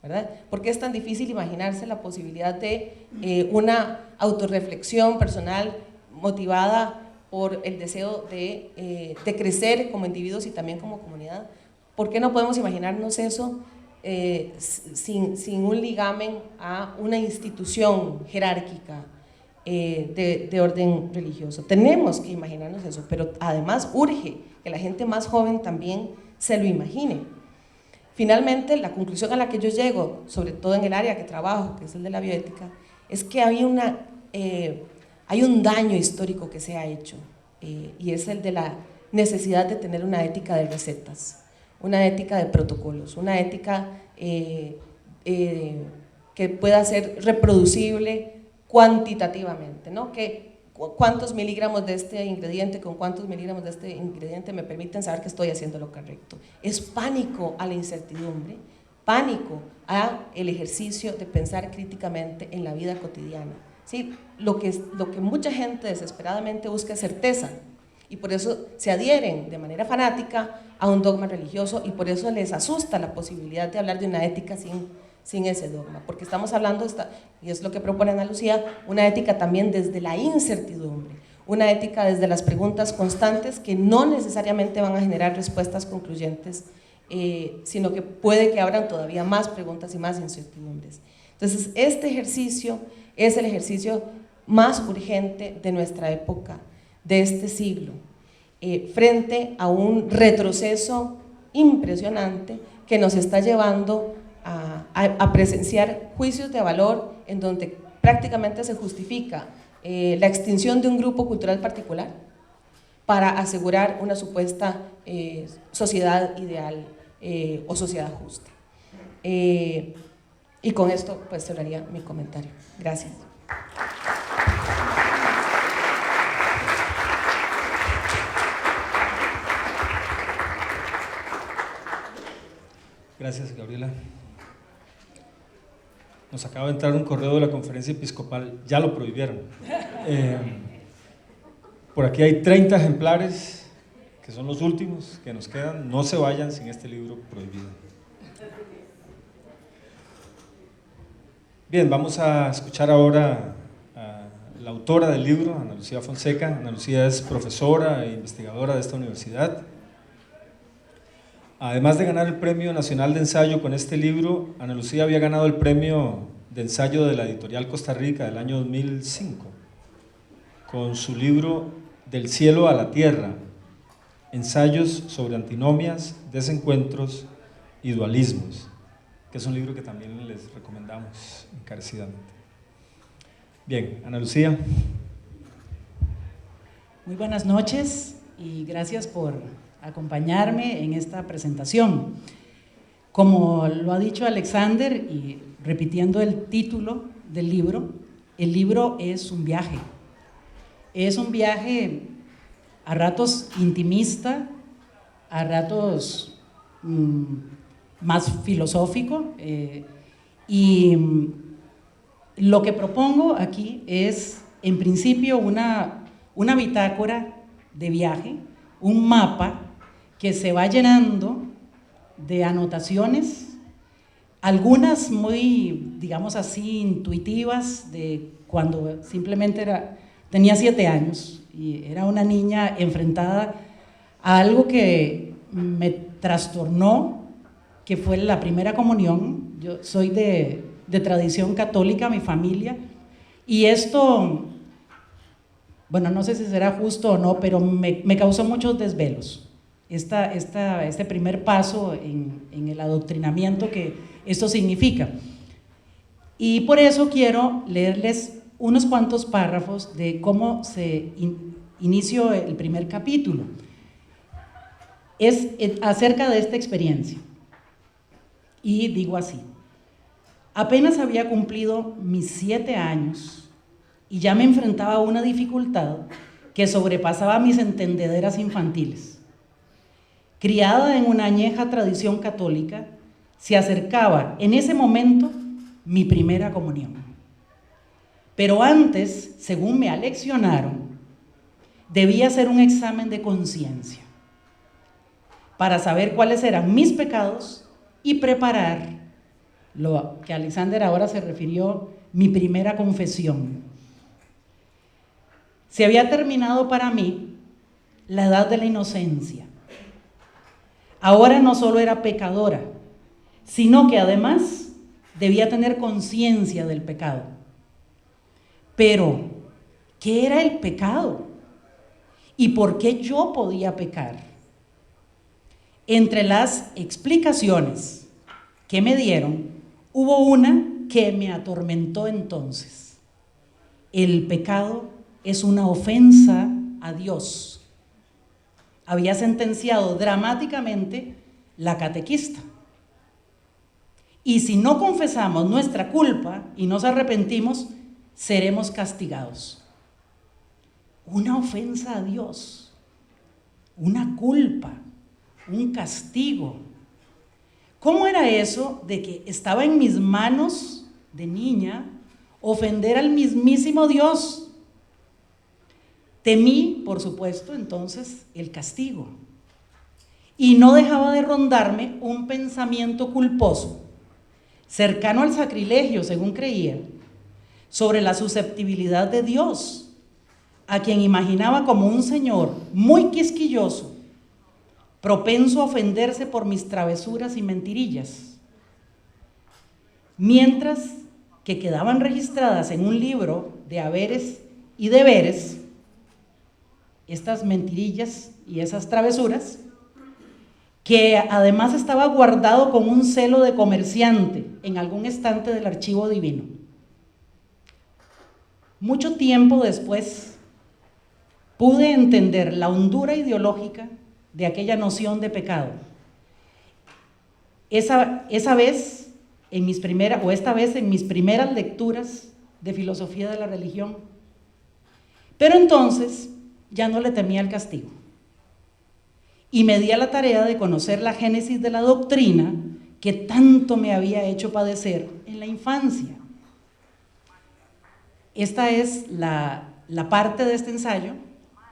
¿Verdad? ¿Por qué es tan difícil imaginarse la posibilidad de una autorreflexión personal motivada por el deseo de crecer como individuos y también como comunidad? ¿Por qué no podemos imaginarnos eso sin un ligamen a una institución jerárquica de orden religioso? Tenemos que imaginarnos eso, pero además urge que la gente más joven también se lo imagine. Finalmente, la conclusión a la que yo llego, sobre todo en el área que trabajo, que es el de la bioética, es que hay un daño histórico que se ha hecho, y es el de la necesidad de tener una ética de recetas, una ética de protocolos, una ética que pueda ser reproducible cuantitativamente, ¿no? Que cuántos miligramos de este ingrediente con cuántos miligramos de este ingrediente me permiten saber que estoy haciendo lo correcto. Es pánico a la incertidumbre, pánico a el ejercicio de pensar críticamente en la vida cotidiana. ¿Sí? Lo que mucha gente desesperadamente busca es certeza, y por eso se adhieren de manera fanática a un dogma religioso, y por eso les asusta la posibilidad de hablar de una ética sin ese dogma, porque estamos hablando, y es lo que propone Ana Lucía, una ética también desde la incertidumbre, una ética desde las preguntas constantes que no necesariamente van a generar respuestas concluyentes, sino que puede que abran todavía más preguntas y más incertidumbres. Entonces, este ejercicio es el ejercicio más urgente de nuestra época, de este siglo, frente a un retroceso impresionante que nos está llevando a presenciar juicios de valor en donde prácticamente se justifica la extinción de un grupo cultural particular para asegurar una supuesta sociedad ideal o sociedad justa. Y con esto pues cerraría mi comentario. Gracias. Gracias, Gabriela. Nos acaba de entrar un correo de la Conferencia Episcopal, ya lo prohibieron. Por aquí hay 30 ejemplares, que son los últimos que nos quedan. No se vayan sin este libro prohibido. Bien, vamos a escuchar ahora a la autora del libro, Ana Lucía Fonseca. Ana Lucía es profesora e investigadora de esta universidad. Además de ganar el Premio Nacional de Ensayo con este libro, Ana Lucía había ganado el Premio de Ensayo de la Editorial Costa Rica del año 2005 con su libro Del cielo a la tierra, ensayos sobre antinomias, desencuentros y dualismos, que es un libro que también les recomendamos encarecidamente. Bien, Ana Lucía. Muy buenas noches y gracias por acompañarme en esta presentación. Como lo ha dicho Alexander, y repitiendo el título del libro, el libro es un viaje. Es un viaje a ratos intimista, a ratos más filosófico, y lo que propongo aquí es, en principio, una bitácora de viaje, un mapa que se va llenando de anotaciones, algunas muy, digamos así, intuitivas, de cuando simplemente tenía 7 años y era una niña enfrentada a algo que me trastornó, que fue la primera comunión. Yo soy de tradición católica, mi familia, y esto, bueno, no sé si será justo o no, pero me causó muchos desvelos. Este primer paso en el adoctrinamiento que esto significa. Y por eso quiero leerles unos cuantos párrafos de cómo se inició el primer capítulo. Es acerca de esta experiencia. Y digo así: apenas había cumplido mis 7 años y ya me enfrentaba a una dificultad que sobrepasaba mis entendederas infantiles. Criada en una añeja tradición católica, se acercaba en ese momento mi primera comunión. Pero antes, según me aleccionaron, debía hacer un examen de conciencia para saber cuáles eran mis pecados y preparar lo que Alexander ahora se refirió, mi primera confesión. Se había terminado para mí la edad de la inocencia. Ahora no solo era pecadora, sino que además debía tener conciencia del pecado. Pero, ¿qué era el pecado? ¿Y por qué yo podía pecar? Entre las explicaciones que me dieron, hubo una que me atormentó entonces. El pecado es una ofensa a Dios. Había sentenciado dramáticamente la catequista. Y si no confesamos nuestra culpa y nos arrepentimos, seremos castigados. Una ofensa a Dios, una culpa, un castigo. ¿Cómo era eso de que estaba en mis manos de niña ofender al mismísimo Dios? Temí, por supuesto, entonces el castigo. Y no dejaba de rondarme un pensamiento culposo, cercano al sacrilegio, según creía, sobre la susceptibilidad de Dios, a quien imaginaba como un señor muy quisquilloso, propenso a ofenderse por mis travesuras y mentirillas. Mientras que quedaban registradas en un libro de haberes y deberes, estas mentirillas y esas travesuras, que además estaba guardado con un celo de comerciante en algún estante del archivo divino. Mucho tiempo después pude entender la hondura ideológica de aquella noción de pecado. Esta vez en mis primeras lecturas de filosofía de la religión. Pero entonces ya no le temía el castigo. Y me di a la tarea de conocer la génesis de la doctrina que tanto me había hecho padecer en la infancia. Esta es la parte de este ensayo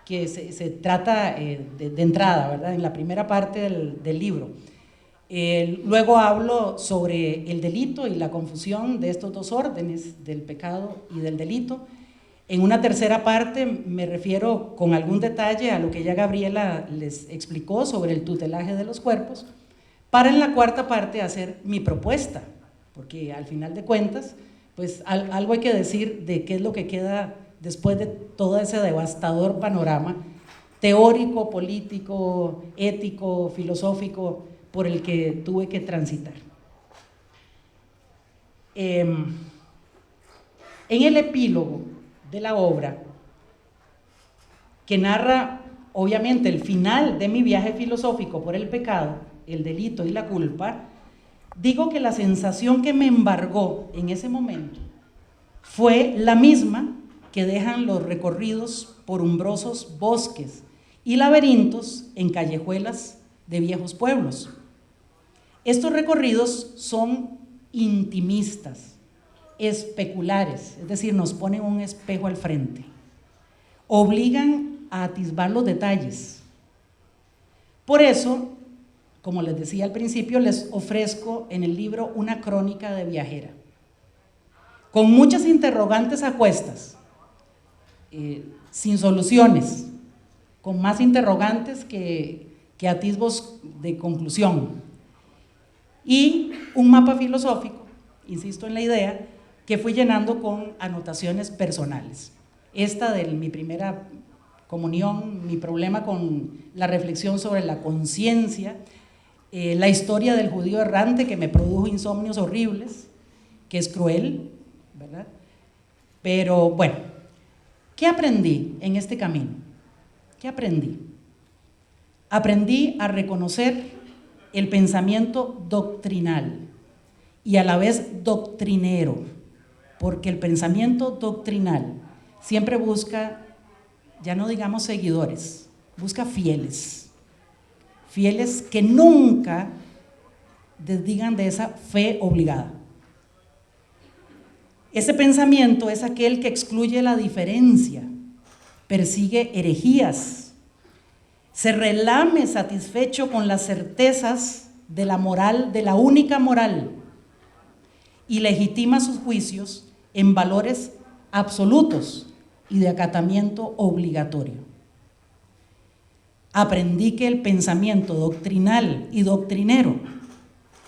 que se trata de entrada, ¿verdad? En la primera parte del libro. Luego hablo sobre el delito y la confusión de estos dos órdenes, del pecado y del delito. En una tercera parte me refiero con algún detalle a lo que ya Gabriela les explicó sobre el tutelaje de los cuerpos, para en la cuarta parte hacer mi propuesta, porque al final de cuentas, pues algo hay que decir de qué es lo que queda después de todo ese devastador panorama teórico, político, ético, filosófico por el que tuve que transitar. En el epílogo de la obra, que narra obviamente el final de mi viaje filosófico por el pecado, el delito y la culpa, digo que la sensación que me embargó en ese momento fue la misma que dejan los recorridos por umbrosos bosques y laberintos en callejuelas de viejos pueblos. Estos recorridos son intimistas, especulares, es decir, nos ponen un espejo al frente, obligan a atisbar los detalles. Por eso, como les decía al principio, les ofrezco en el libro una crónica de viajera, con muchas interrogantes a cuestas, sin soluciones, con más interrogantes que atisbos de conclusión, y un mapa filosófico, insisto en la idea, que fui llenando con anotaciones personales. Esta de mi primera comunión, mi problema con la reflexión sobre la conciencia, la historia del judío errante que me produjo insomnios horribles, que es cruel, ¿verdad? Pero bueno, ¿qué aprendí en este camino? ¿Qué aprendí? Aprendí a reconocer el pensamiento doctrinal y a la vez doctrinero, porque el pensamiento doctrinal siempre busca, ya no digamos seguidores, busca fieles, fieles que nunca desdigan de esa fe obligada. Ese pensamiento es aquel que excluye la diferencia, persigue herejías, se relame satisfecho con las certezas de la moral, de la única moral, y legitima sus juicios en valores absolutos y de acatamiento obligatorio. Aprendí que el pensamiento doctrinal y doctrinero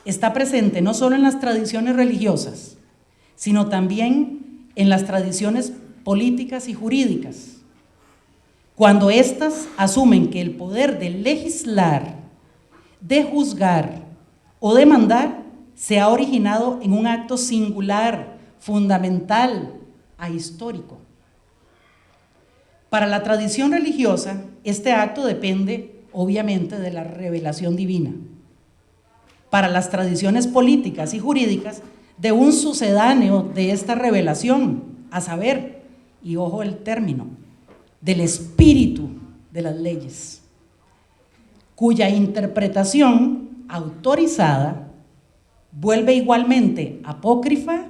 está presente no solo en las tradiciones religiosas, sino también en las tradiciones políticas y jurídicas, cuando éstas asumen que el poder de legislar, de juzgar o de mandar se ha originado en un acto singular, fundamental, ahistórico. Para la tradición religiosa, este acto depende, obviamente, de la revelación divina. Para las tradiciones políticas y jurídicas, de un sucedáneo de esta revelación, a saber, y ojo el término, del espíritu de las leyes, cuya interpretación autorizada vuelve igualmente apócrifa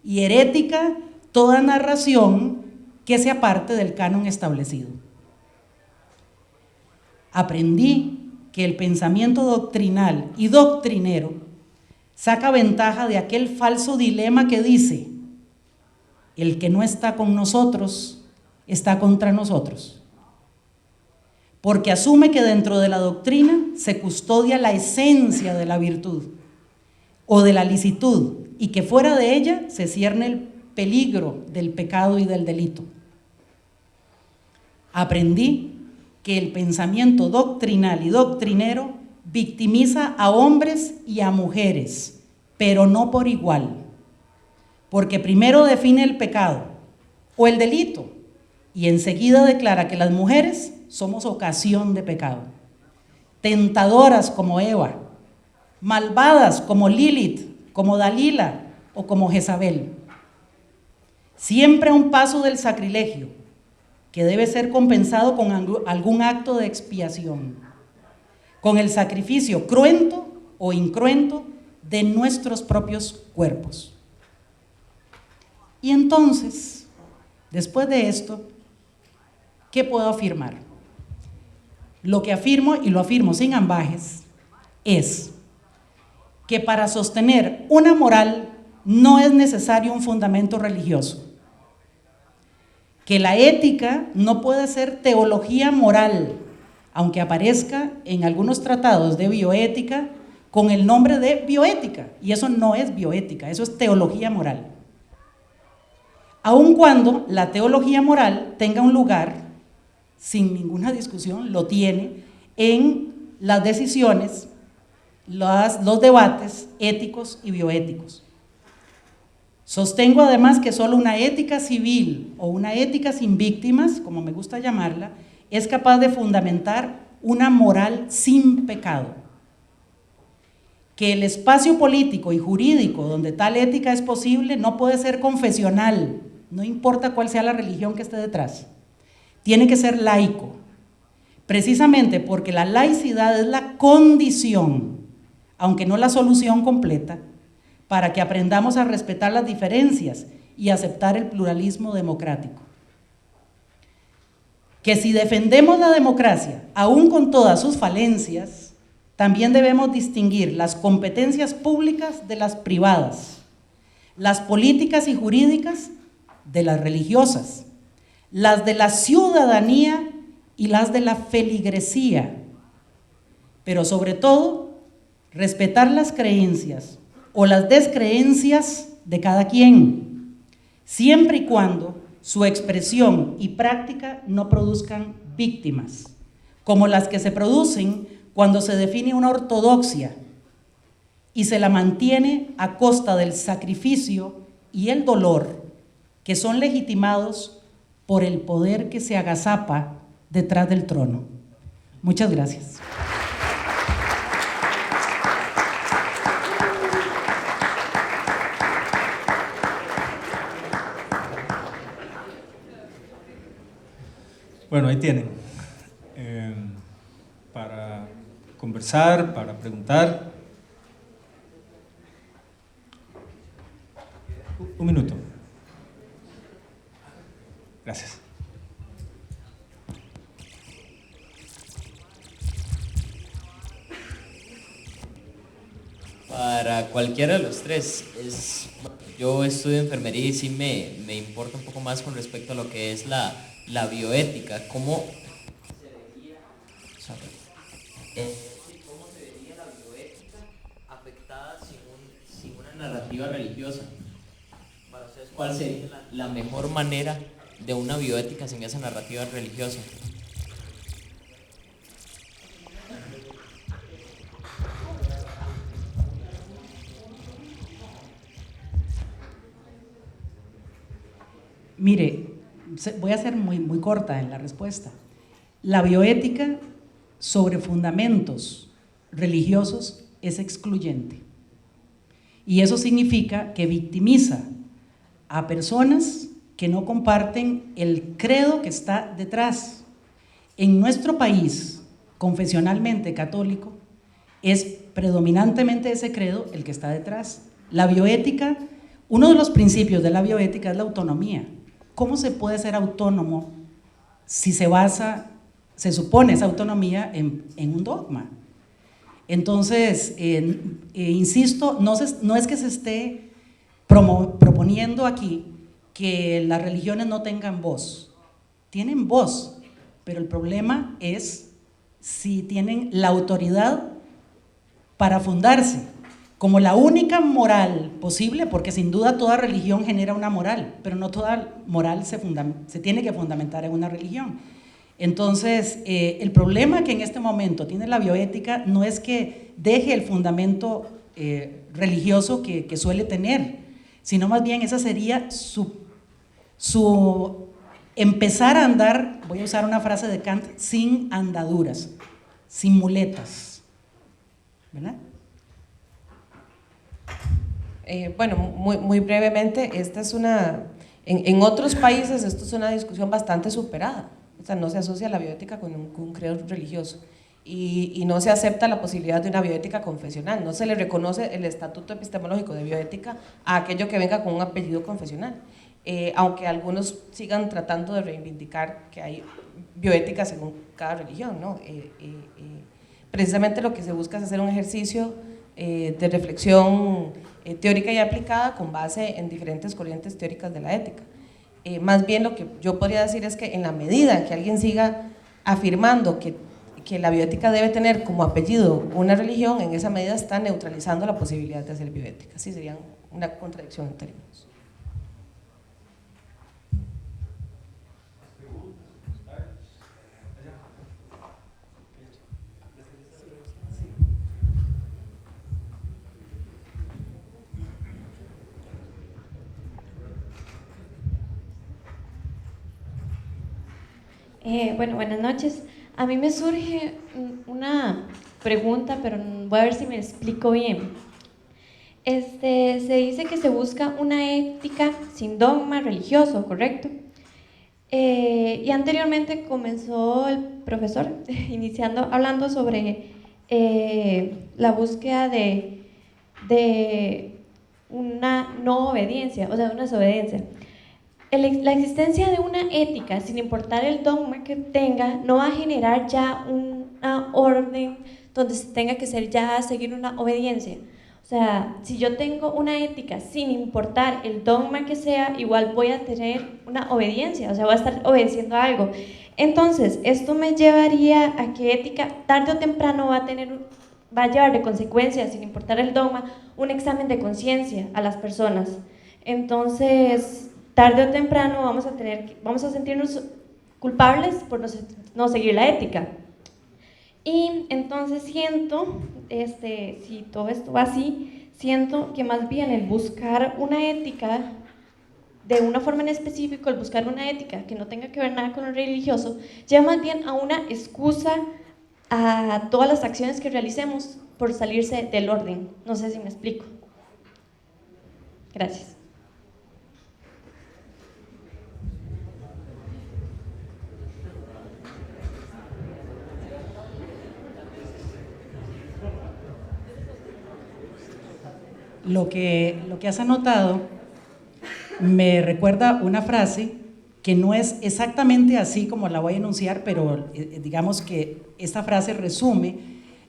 y herética toda narración que se aparte del canon establecido. Aprendí que el pensamiento doctrinal y doctrinero saca ventaja de aquel falso dilema que dice: el que no está con nosotros está contra nosotros, porque asume que dentro de la doctrina se custodia la esencia de la virtud o de la licitud y que fuera de ella se cierne el peligro del pecado y del delito. Aprendí que el pensamiento doctrinal y doctrinero victimiza a hombres y a mujeres, pero no por igual, porque primero define el pecado o el delito y enseguida declara que las mujeres somos ocasión de pecado, tentadoras como Eva, malvadas como Lilith, como Dalila o como Jezabel, siempre a un paso del sacrilegio, que debe ser compensado con algún acto de expiación, con el sacrificio cruento o incruento de nuestros propios cuerpos. Y entonces, después de esto, ¿qué puedo afirmar? Lo que afirmo, y lo afirmo sin ambajes, es que para sostener una moral no es necesario un fundamento religioso, que la ética no puede ser teología moral, aunque aparezca en algunos tratados de bioética con el nombre de bioética, y eso no es bioética, eso es teología moral. aun cuando la teología moral tenga un lugar, sin ninguna discusión, lo tiene en las decisiones, los debates éticos y bioéticos. Sostengo además que solo una ética civil o una ética sin víctimas, como me gusta llamarla, es capaz de fundamentar una moral sin pecado. Que el espacio político y jurídico donde tal ética es posible no puede ser confesional, no importa cuál sea la religión que esté detrás. Tiene que ser laico, precisamente porque la laicidad es la condición, aunque no la solución completa, para que aprendamos a respetar las diferencias y aceptar el pluralismo democrático. Que si defendemos la democracia, aún con todas sus falencias, también debemos distinguir las competencias públicas de las privadas, las políticas y jurídicas de las religiosas, las de la ciudadanía y las de la feligresía, pero sobre todo, respetar las creencias o las descreencias de cada quien, siempre y cuando su expresión y práctica no produzcan víctimas, como las que se producen cuando se define una ortodoxia y se la mantiene a costa del sacrificio y el dolor que son legitimados por el poder que se agazapa detrás del trono. Muchas gracias. Bueno, ahí tienen, para conversar, para preguntar. Un minuto. Gracias. Para cualquiera de los tres, yo estudio enfermería y sí me importa un poco más con respecto a lo que es la bioética. ¿Cómo se vería la bioética afectada sin una narrativa religiosa? Para ustedes, ¿cuál sería la mejor manera de una bioética sin esa narrativa religiosa? Mire, voy a ser muy corta en la respuesta. La bioética sobre fundamentos religiosos es excluyente. Y eso significa que victimiza a personas que no comparten el credo que está detrás. En nuestro país, confesionalmente católico, es predominantemente ese credo el que está detrás. La bioética, uno de los principios de la bioética es la autonomía. ¿Cómo se puede ser autónomo si se supone esa autonomía en un dogma? Entonces, insisto, no es que se esté proponiendo aquí que las religiones no tengan voz. Tienen voz, pero el problema es si tienen la autoridad para fundarse como la única moral posible, porque sin duda toda religión genera una moral, pero no toda moral se tiene que fundamentar en una religión. Entonces, el problema que en este momento tiene la bioética no es que deje el fundamento religioso que suele tener, sino más bien esa sería su empezar a andar, voy a usar una frase de Kant, sin andaduras, sin muletas, ¿verdad? Bueno, muy brevemente, esta es en otros países esto es una discusión bastante superada. O sea, no se asocia la bioética con un credo religioso y no se acepta la posibilidad de una bioética confesional, no se le reconoce el estatuto epistemológico de bioética a aquello que venga con un apellido confesional, aunque algunos sigan tratando de reivindicar que hay bioética según cada religión, ¿no? Precisamente lo que se busca es hacer un ejercicio de reflexión teórica y aplicada con base en diferentes corrientes teóricas de la ética. Más bien lo que yo podría decir es que en la medida que alguien siga afirmando que la bioética debe tener como apellido una religión, en esa medida está neutralizando la posibilidad de hacer bioética. Sí, sería una contradicción en términos. Bueno, buenas noches. A mí me surge una pregunta, pero voy a ver si me explico bien. Se dice que se busca una ética sin dogma religioso, ¿correcto? Y anteriormente comenzó el profesor hablando sobre la búsqueda de una no obediencia, o sea, una desobediencia. La existencia de una ética, sin importar el dogma que tenga, no va a generar ya una orden donde se tenga que seguir una obediencia. O sea, si yo tengo una ética sin importar el dogma que sea, igual voy a tener una obediencia, o sea, voy a estar obedeciendo a algo. Entonces, esto me llevaría a que ética, tarde o temprano, va a llevar de consecuencias, sin importar el dogma, un examen de conciencia a las personas. Entonces, tarde o temprano vamos a sentirnos culpables por no seguir la ética. Y entonces siento, si todo esto va así, siento que más bien el buscar una ética de una forma en específico, el buscar una ética que no tenga que ver nada con lo religioso, lleva más bien a una excusa a todas las acciones que realicemos por salirse del orden. No sé si me explico. Gracias. Lo que has anotado me recuerda una frase que no es exactamente así como la voy a enunciar, pero digamos que esta frase resume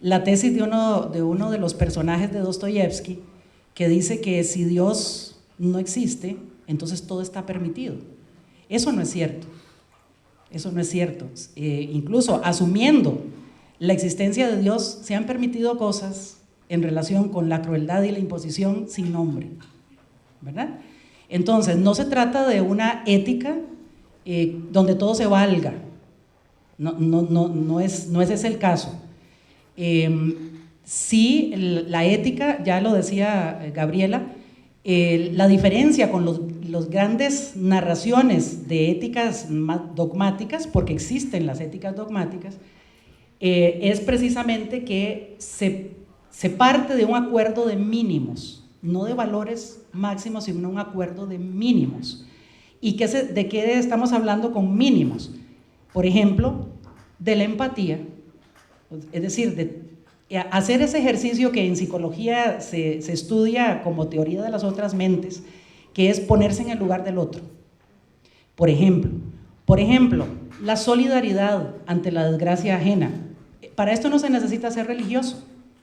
la tesis de uno de los personajes de Dostoyevsky, que dice que si Dios no existe, entonces todo está permitido. Eso no es cierto. Eso no es cierto. Incluso asumiendo la existencia de Dios, se han permitido cosas en relación con la crueldad y la imposición sin nombre, ¿verdad? Entonces, no se trata de una ética donde todo se valga, no es ese el caso. Sí, la ética, ya lo decía Gabriela, la diferencia con los grandes narraciones de éticas dogmáticas, porque existen las éticas dogmáticas, es precisamente que se parte de un acuerdo de mínimos, no de valores máximos, sino un acuerdo de mínimos. ¿Y de qué estamos hablando con mínimos? Por ejemplo, de la empatía, es decir, de hacer ese ejercicio que en psicología se estudia como teoría de las otras mentes, que es ponerse en el lugar del otro. Por ejemplo, la solidaridad ante la desgracia ajena. Para esto no se necesita ser religioso,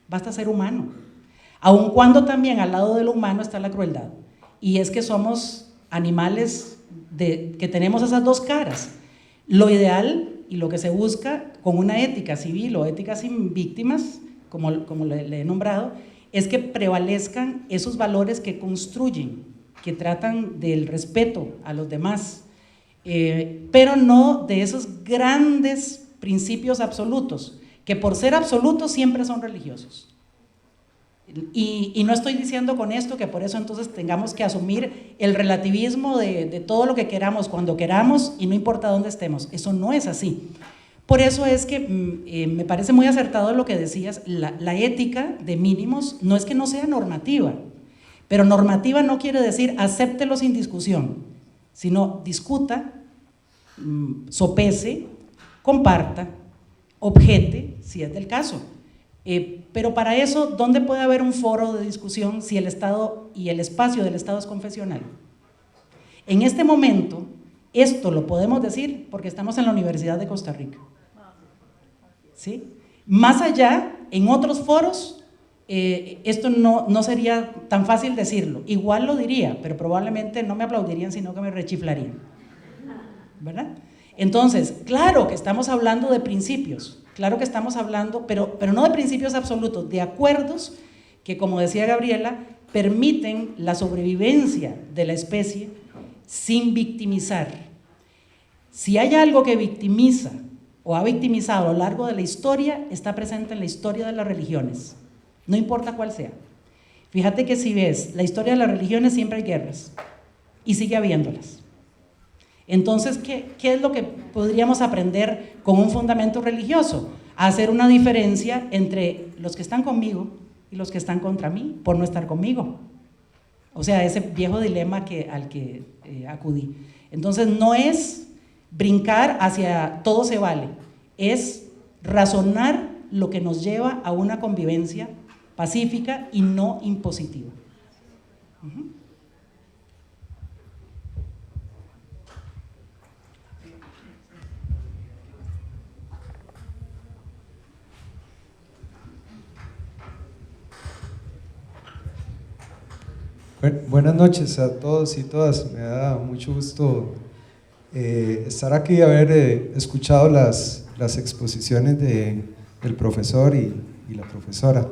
basta ser humano, aun cuando también al lado de lo humano está la crueldad, y es que somos animales que tenemos esas dos caras. Lo ideal y lo que se busca con una ética civil o ética sin víctimas, como le he nombrado, es que prevalezcan esos valores que construyen, que tratan del respeto a los demás, pero no de esos grandes principios absolutos, que por ser absolutos siempre son religiosos. Y no estoy diciendo con esto que por eso entonces tengamos que asumir el relativismo de todo lo que queramos, cuando queramos y no importa dónde estemos. Eso no es así. Por eso es que me parece muy acertado lo que decías, la ética de mínimos no es que no sea normativa, pero normativa no quiere decir acéptelo sin discusión, sino discuta, sopese, comparta, objete, si es del caso. Pero para eso, ¿dónde puede haber un foro de discusión si el Estado y el espacio del Estado es confesional? En este momento, esto lo podemos decir porque estamos en la Universidad de Costa Rica. ¿Sí? Más allá, en otros foros, esto no sería tan fácil decirlo. Igual lo diría, pero probablemente no me aplaudirían, sino que me rechiflarían. ¿Verdad? Entonces, claro que estamos hablando de principios, claro que estamos hablando, pero no de principios absolutos, de acuerdos que, como decía Gabriela, permiten la sobrevivencia de la especie sin victimizar. Si hay algo que victimiza o ha victimizado a lo largo de la historia, está presente en la historia de las religiones, no importa cuál sea. Fíjate que si ves la historia de las religiones siempre hay guerras y sigue habiéndolas. Entonces, ¿qué es lo que podríamos aprender con un fundamento religioso? A hacer una diferencia entre los que están conmigo y los que están contra mí por no estar conmigo. O sea, ese viejo dilema al que acudí. Entonces, no es brincar hacia todo se vale, es razonar lo que nos lleva a una convivencia pacífica y no impositiva. Buenas noches a todos y todas. Me da mucho gusto estar aquí y haber escuchado las exposiciones del profesor y la profesora.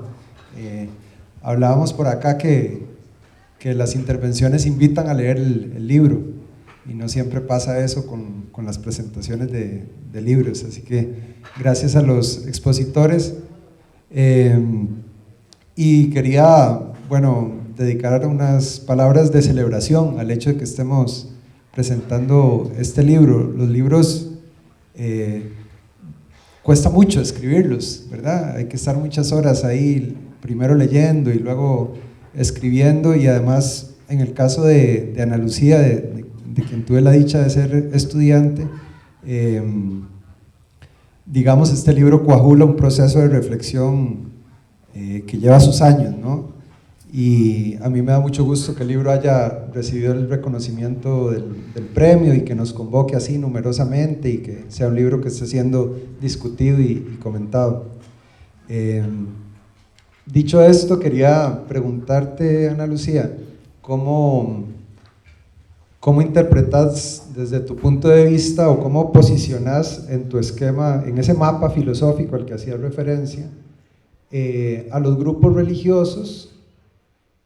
Hablábamos por acá que las intervenciones invitan a leer el libro y no siempre pasa eso con las presentaciones de libros, así que gracias a los expositores. Y quería, dedicar unas palabras de celebración al hecho de que estemos presentando este libro. Los libros cuesta mucho escribirlos, ¿verdad? Hay que estar muchas horas ahí, primero leyendo y luego escribiendo, y además en el caso de Ana Lucía, de quien tuve la dicha de ser estudiante, digamos, este libro coagula un proceso de reflexión que lleva sus años, ¿no? Y a mí me da mucho gusto que el libro haya recibido el reconocimiento del premio y que nos convoque así numerosamente y que sea un libro que esté siendo discutido y comentado. Dicho esto, quería preguntarte, Ana Lucía, ¿cómo interpretas desde tu punto de vista o cómo posicionas en tu esquema, en ese mapa filosófico al que hacías referencia, a los grupos religiosos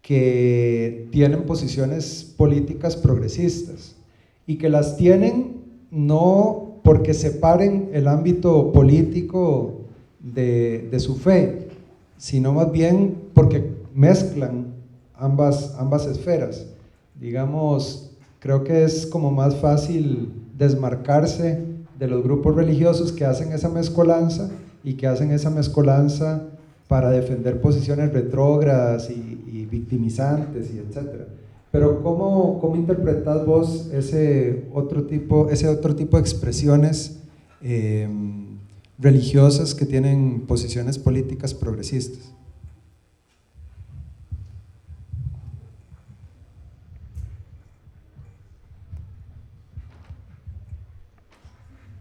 que tienen posiciones políticas progresistas y que las tienen no porque separen el ámbito político de su fe, sino más bien porque mezclan ambas esferas? Digamos, creo que es como más fácil desmarcarse de los grupos religiosos que hacen esa mezcolanza y que hacen esa mezcolanza para defender posiciones retrógradas y victimizantes y etcétera. Pero ¿cómo interpretas vos ese otro tipo de expresiones religiosas que tienen posiciones políticas progresistas?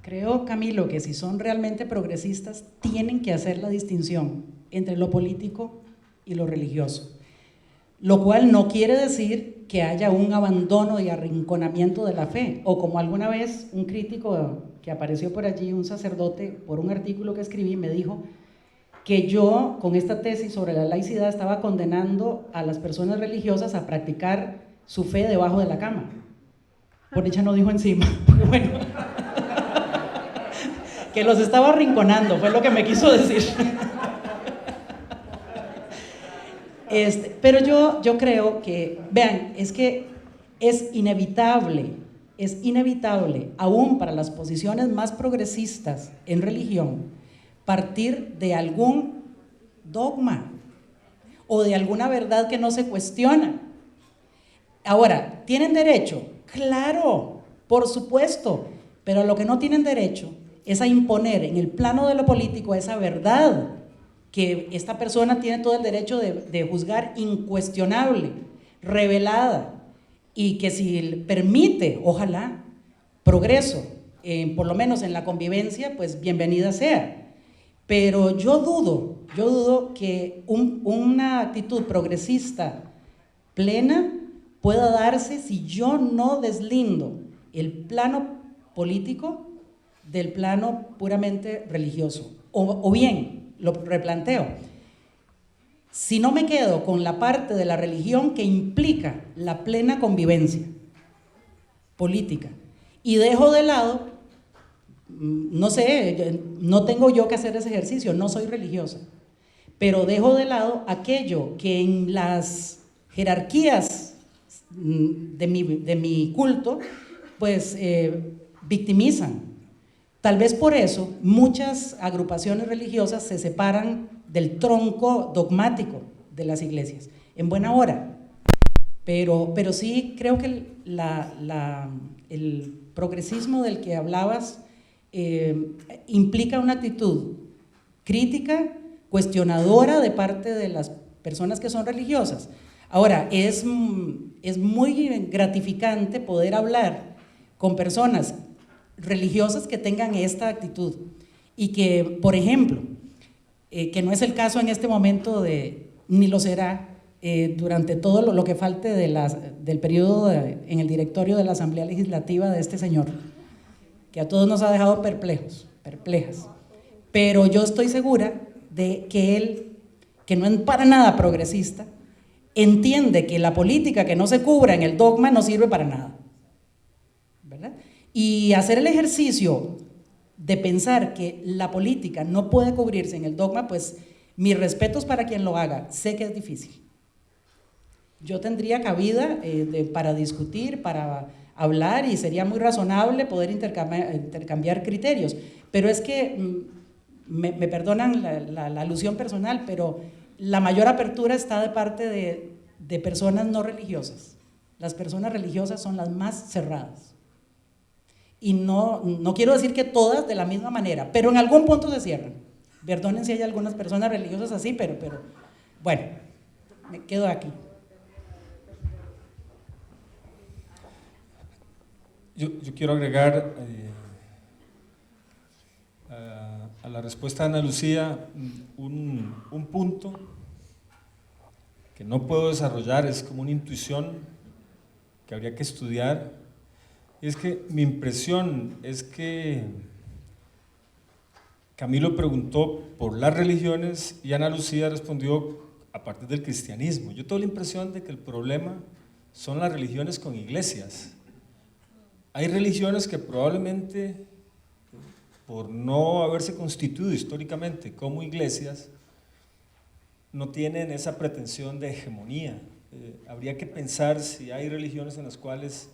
Creo, Camilo, que si son realmente progresistas, tienen que hacer la distinción entre lo político y lo religioso, lo cual no quiere decir que haya un abandono y arrinconamiento de la fe, o como alguna vez un crítico que apareció por allí, un sacerdote, por un artículo que escribí, me dijo que yo, con esta tesis sobre la laicidad, estaba condenando a las personas religiosas a practicar su fe debajo de la cama. Por dicha no dijo encima, porque bueno, que los estaba arrinconando, fue lo que me quiso decir. Pero yo creo que, vean, es que es inevitable, aún para las posiciones más progresistas en religión, partir de algún dogma o de alguna verdad que no se cuestiona. Ahora, ¿tienen derecho? Claro, por supuesto, pero a lo que no tienen derecho es a imponer en el plano de lo político esa verdad que esta persona tiene todo el derecho de juzgar incuestionable, revelada, y que si permite, ojalá, progreso, por lo menos en la convivencia, pues bienvenida sea. Pero yo dudo que una actitud progresista plena pueda darse si yo no deslindo el plano político del plano puramente religioso. O bien, lo replanteo, si no me quedo con la parte de la religión que implica la plena convivencia política y dejo de lado, no sé, no tengo yo que hacer ese ejercicio, no soy religiosa, pero dejo de lado aquello que en las jerarquías de mi culto pues victimizan. Tal vez por eso muchas agrupaciones religiosas se separan del tronco dogmático de las iglesias, en buena hora. Pero sí creo que el progresismo del que hablabas implica una actitud crítica, cuestionadora de parte de las personas que son religiosas. Ahora, es muy gratificante poder hablar con personas religiosas que tengan esta actitud y que, por ejemplo, que no es el caso en este momento, ni lo será durante todo lo que falte del periodo en el directorio de la Asamblea Legislativa de este señor, que a todos nos ha dejado perplejas. Pero yo estoy segura de que él, que no es para nada progresista, entiende que la política que no se cubra en el dogma no sirve para nada, ¿verdad? Y hacer el ejercicio de pensar que la política no puede cubrirse en el dogma, pues mis respetos para quien lo haga. Sé que es difícil. Yo tendría cabida para discutir, para hablar, y sería muy razonable poder intercambiar criterios, pero es que, me perdonan la alusión personal, pero la mayor apertura está de parte de personas no religiosas. Las personas religiosas son las más cerradas. Y no quiero decir que todas de la misma manera, pero en algún punto se cierran. Perdonen si hay algunas personas religiosas así, pero bueno, me quedo aquí. Yo quiero agregar a la respuesta de Ana Lucía un punto que no puedo desarrollar, es como una intuición que habría que estudiar. Y es que mi impresión es que Camilo preguntó por las religiones y Ana Lucía respondió a partir del cristianismo. Yo tengo la impresión de que el problema son las religiones con iglesias. Hay religiones que probablemente, por no haberse constituido históricamente como iglesias, no tienen esa pretensión de hegemonía. Habría que pensar si hay religiones en las cuales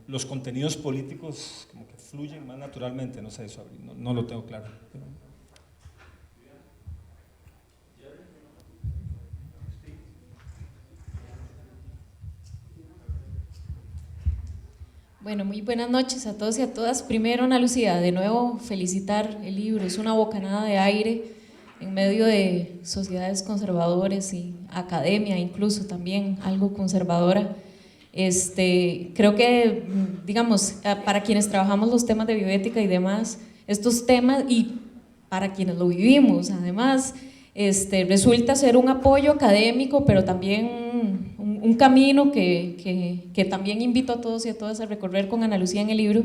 los contenidos políticos como que fluyen más naturalmente, no sé eso, no lo tengo claro. Bueno, muy buenas noches a todos y a todas. Primero, Ana Lucía, de nuevo felicitar el libro, es una bocanada de aire en medio de sociedades conservadoras y academia incluso también algo conservadora. Creo que, digamos, para quienes trabajamos los temas de bioética y demás, estos temas, y para quienes lo vivimos, además, resulta ser un apoyo académico, pero también un camino que también invito a todos y a todas a recorrer con Ana Lucía en el libro.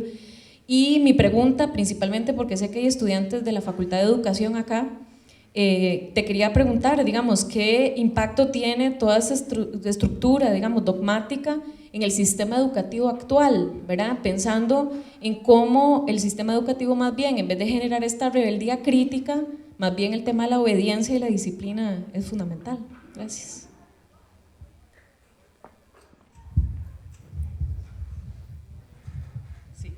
Y mi pregunta, principalmente porque sé que hay estudiantes de la Facultad de Educación acá, te quería preguntar, digamos, ¿qué impacto tiene toda esa estructura, digamos, dogmática en el sistema educativo actual, ¿verdad? Pensando en cómo el sistema educativo más bien, en vez de generar esta rebeldía crítica, más bien el tema de la obediencia y la disciplina es fundamental. Gracias. Sí.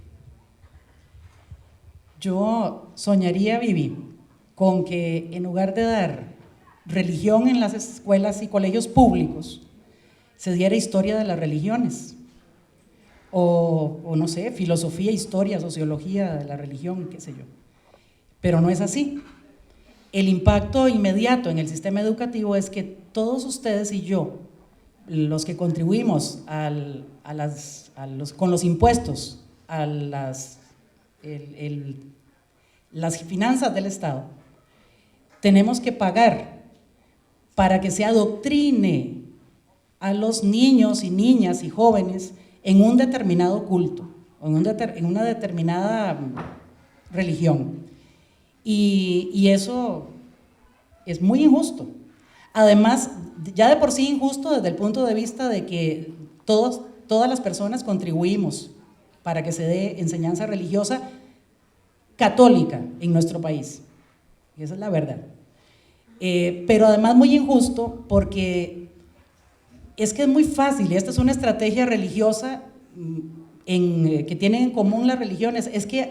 Yo soñaría, Vivi, con que en lugar de dar religión en las escuelas y colegios públicos, se diera historia de las religiones, o no sé, filosofía, historia, sociología de la religión, qué sé yo. Pero no es así. El impacto inmediato en el sistema educativo es que todos ustedes y yo, los que contribuimos con los impuestos a las finanzas del Estado, tenemos que pagar para que se adoctrine a los niños y niñas y jóvenes en un determinado culto, en una determinada religión. Y eso es muy injusto. Además, ya de por sí injusto desde el punto de vista de que todas las personas contribuimos para que se dé enseñanza religiosa católica en nuestro país. Y esa es la verdad. Pero además muy injusto porque es que es muy fácil, y esta es una estrategia religiosa que tienen en común las religiones, es que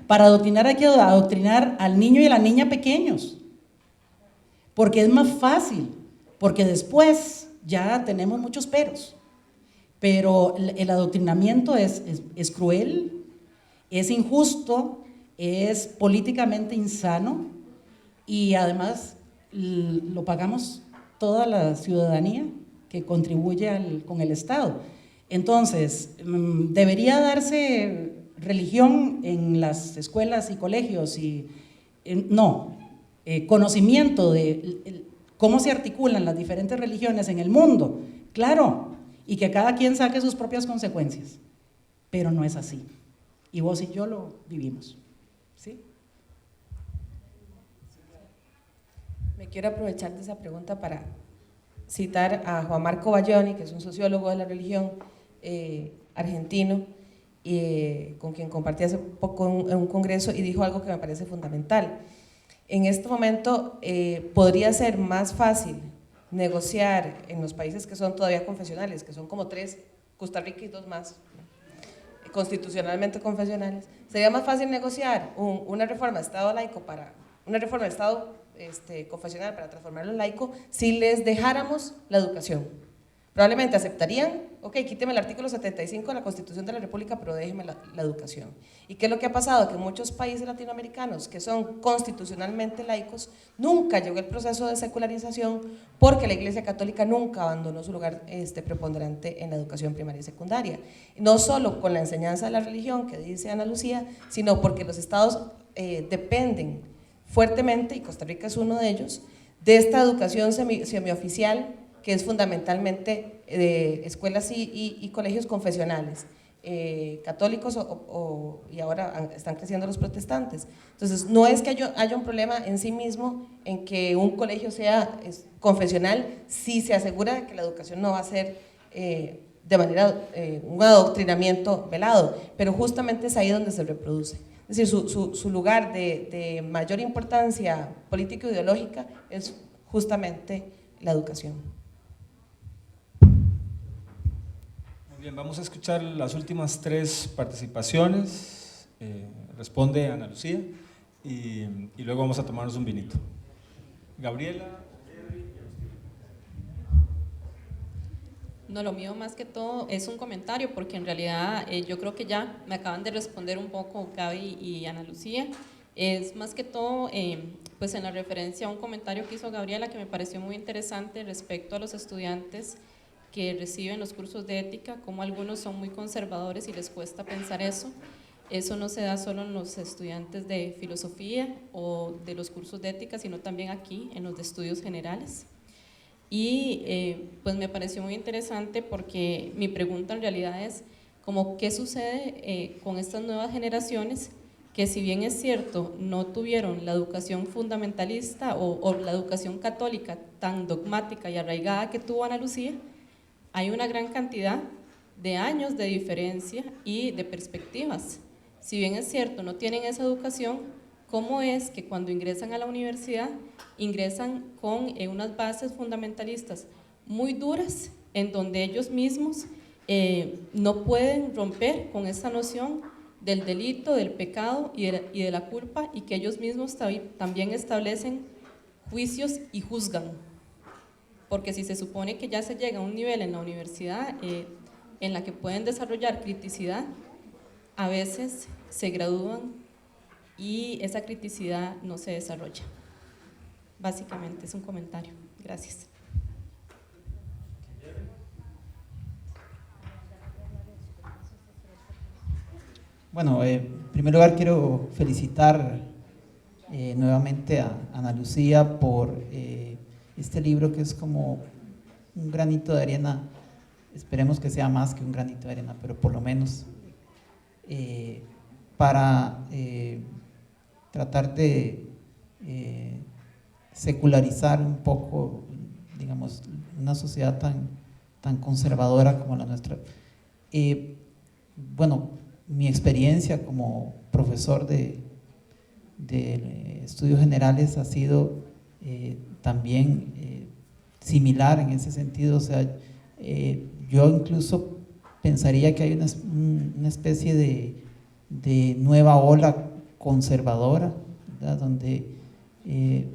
para adoctrinar hay que adoctrinar al niño y a la niña pequeños, porque es más fácil, porque después ya tenemos muchos peros, pero el adoctrinamiento es cruel, es injusto, es políticamente insano y además lo pagamos toda la ciudadanía que contribuye con el Estado. Entonces, debería darse religión en las escuelas y colegios y conocimiento de cómo se articulan las diferentes religiones en el mundo, claro, y que cada quien saque sus propias consecuencias, pero no es así. Y vos y yo lo vivimos, ¿sí? Me quiero aprovechar de esa pregunta para citar a Juan Marco Bayoni, que es un sociólogo de la religión argentino, con quien compartí hace poco en un congreso, y dijo algo que me parece fundamental. En este momento podría ser más fácil negociar en los países que son todavía confesionales, que son como 3, Costa Rica y 2 más, constitucionalmente confesionales. Sería más fácil negociar una reforma de Estado laico una reforma de Estado confesional para transformarlo en laico si les dejáramos la educación. Probablemente aceptarían, ok, quíteme el artículo 75 de la Constitución de la República, pero déjeme la educación. ¿Y qué es lo que ha pasado? Que muchos países latinoamericanos que son constitucionalmente laicos, nunca llegó el proceso de secularización porque la Iglesia Católica nunca abandonó su lugar preponderante en la educación primaria y secundaria. No solo con la enseñanza de la religión que dice Ana Lucía, sino porque los estados dependen fuertemente, y Costa Rica es uno de ellos, de esta educación semioficial que es fundamentalmente de escuelas y colegios confesionales, católicos y ahora están creciendo los protestantes. Entonces, no es que haya un problema en sí mismo en que un colegio sea confesional si se asegura de que la educación no va a ser de manera, un adoctrinamiento velado, pero justamente es ahí donde se reproduce. Es decir, su lugar de mayor importancia político-ideológica es justamente la educación. Bien, vamos a escuchar las últimas 3 participaciones, responde Ana Lucía y luego vamos a tomarnos un vinito. Gabriela. No, lo mío más que todo es un comentario, porque en realidad yo creo que ya me acaban de responder un poco Gaby y Ana Lucía. Es más que todo pues en la referencia a un comentario que hizo Gabriela que me pareció muy interesante respecto a los estudiantes que reciben los cursos de ética, como algunos son muy conservadores y les cuesta pensar eso. Eso no se da solo en los estudiantes de filosofía o de los cursos de ética, sino también aquí en los de estudios generales. Y pues me pareció muy interesante porque mi pregunta en realidad es como qué sucede con estas nuevas generaciones que, si bien es cierto, no tuvieron la educación fundamentalista o la educación católica tan dogmática y arraigada que tuvo Ana Lucía. Hay una gran cantidad de años de diferencia y de perspectivas. Si bien es cierto, no tienen esa educación, ¿cómo es que cuando ingresan a la universidad ingresan con unas bases fundamentalistas muy duras, en donde ellos mismos no pueden romper con esa noción del delito, del pecado y de la culpa, y que ellos mismos también establecen juicios y juzgan? Porque si se supone que ya se llega a un nivel en la universidad en la que pueden desarrollar criticidad, a veces se gradúan y esa criticidad no se desarrolla. Básicamente es un comentario. Gracias. Bueno, en primer lugar quiero felicitar nuevamente a Ana Lucía por este libro, que es como un granito de arena. Esperemos que sea más que un granito de arena, pero por lo menos para tratar de secularizar un poco, digamos, una sociedad tan conservadora como la nuestra. Bueno, mi experiencia como profesor de estudios generales ha sido también similar en ese sentido. O sea, yo incluso pensaría que hay una especie de nueva ola conservadora, ¿verdad? Donde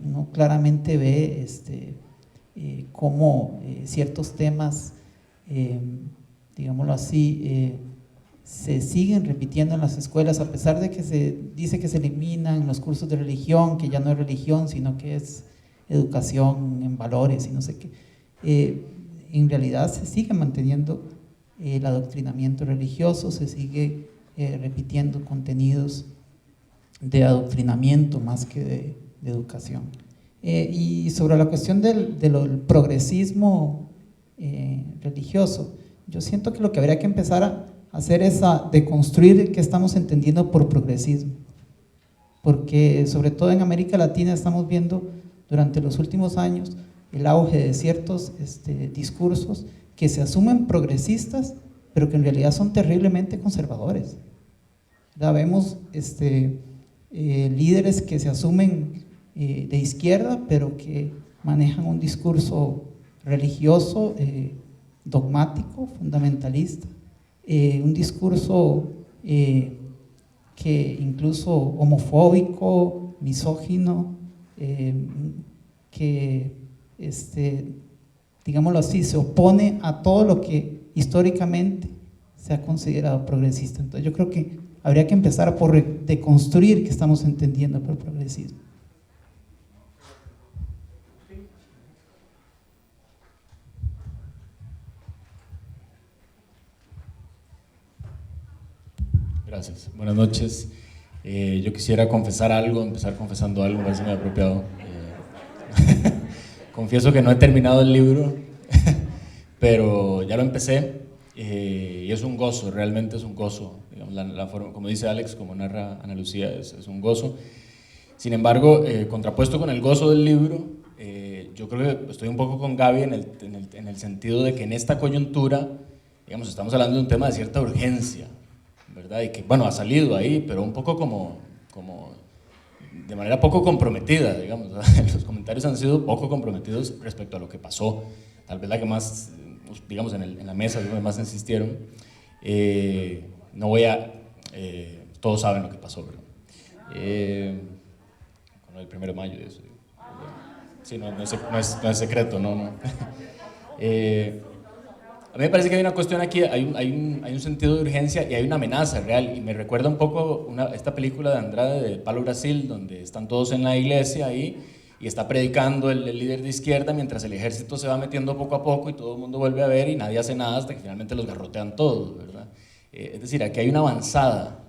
uno claramente ve cómo ciertos temas, digámoslo así, se siguen repitiendo en las escuelas, a pesar de que se dice que se eliminan los cursos de religión, que ya no es religión, sino que es educación en valores y no sé qué. En realidad se sigue manteniendo el adoctrinamiento religioso, se sigue repitiendo contenidos de adoctrinamiento más que de educación. Y sobre la cuestión del progresismo religioso, yo siento que lo que habría que empezar a hacer es a deconstruir qué estamos entendiendo por progresismo, porque sobre todo en América Latina estamos viendo durante los últimos años el auge de ciertos discursos que se asumen progresistas, pero que en realidad son terriblemente conservadores. Ya vemos líderes que se asumen de izquierda, pero que manejan un discurso religioso, dogmático, fundamentalista, un discurso que incluso homofóbico, misógino, que digámoslo así, se opone a todo lo que históricamente se ha considerado progresista. Entonces yo creo que habría que empezar por deconstruir qué estamos entendiendo por progresismo. Gracias, buenas noches. Yo quisiera confesar algo, empezar confesando algo, me parece muy apropiado. Confieso que no he terminado el libro, pero ya lo empecé y es un gozo, realmente es un gozo. Digamos, la forma, como dice Alex, como narra Ana Lucía, es un gozo. Sin embargo, contrapuesto con el gozo del libro, yo creo que estoy un poco con Gaby en el sentido de que en esta coyuntura, digamos, estamos hablando de un tema de cierta urgencia, ¿verdad? Y que, bueno, ha salido ahí, pero un poco como de manera poco comprometida, digamos. Los comentarios han sido poco comprometidos respecto a lo que pasó. Tal vez la que más, digamos, en la mesa, donde más insistieron. No voy a... todos saben lo que pasó, ¿verdad? Con el 1 de mayo y eso. Sí, no es secreto, no. A mí me parece que hay una cuestión aquí, hay un sentido de urgencia y hay una amenaza real, y me recuerda un poco esta película de Andrade de Palo Brasil, donde están todos en la iglesia ahí y está predicando el líder de izquierda mientras el ejército se va metiendo poco a poco y todo el mundo vuelve a ver y nadie hace nada hasta que finalmente los garrotean todos, ¿verdad? Es decir, aquí hay una avanzada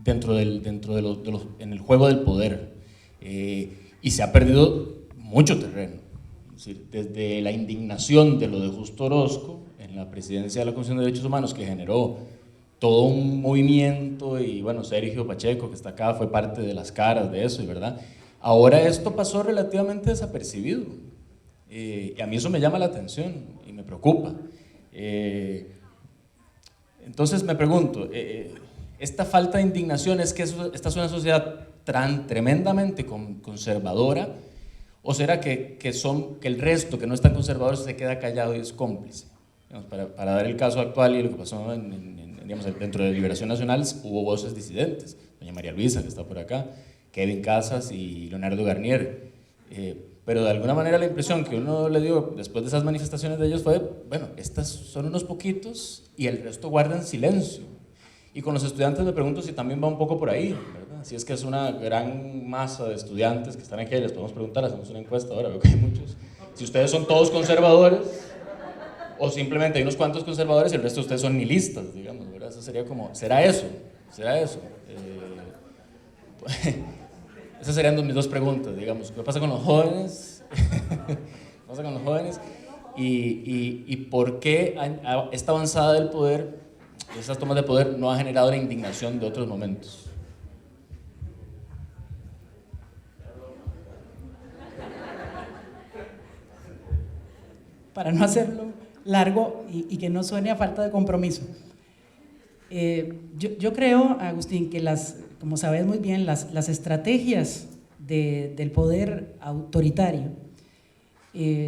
en el juego del poder, y se ha perdido mucho terreno. Es decir, desde la indignación de lo de Justo Orozco en la presidencia de la Comisión de Derechos Humanos, que generó todo un movimiento, y bueno, Sergio Pacheco, que está acá, fue parte de las caras de eso, ¿verdad? Ahora esto pasó relativamente desapercibido, y a mí eso me llama la atención y me preocupa. Entonces me pregunto, esta falta de indignación, ¿es que esta es una sociedad tremendamente conservadora, o será que el resto que no es tan conservador se queda callado y es cómplice? Para dar el caso actual y lo que pasó digamos, dentro de Liberación Nacional, hubo voces disidentes, doña María Luisa, que está por acá, Kevin Casas y Leonardo Garnier, pero de alguna manera la impresión que uno le dio después de esas manifestaciones de ellos fue, bueno, estas son unos poquitos y el resto guardan silencio. Y con los estudiantes me pregunto si también va un poco por ahí, ¿verdad? Si es que es una gran masa de estudiantes que están aquí, les podemos preguntar, hacemos una encuesta ahora, veo que hay muchos, si ustedes son todos conservadores, o simplemente hay unos cuantos conservadores y el resto de ustedes son nihilistas, digamos, ¿verdad? Eso sería como, ¿será eso? Esas serían mis dos preguntas, digamos. ¿Qué pasa con los jóvenes? ¿Qué pasa con los jóvenes? Y por qué esta avanzada del poder, esas tomas de poder, no ha generado la indignación de otros momentos? Para no hacerlo largo y que no suene a falta de compromiso. Yo creo, Agustín, que como sabes muy bien, las estrategias del poder autoritario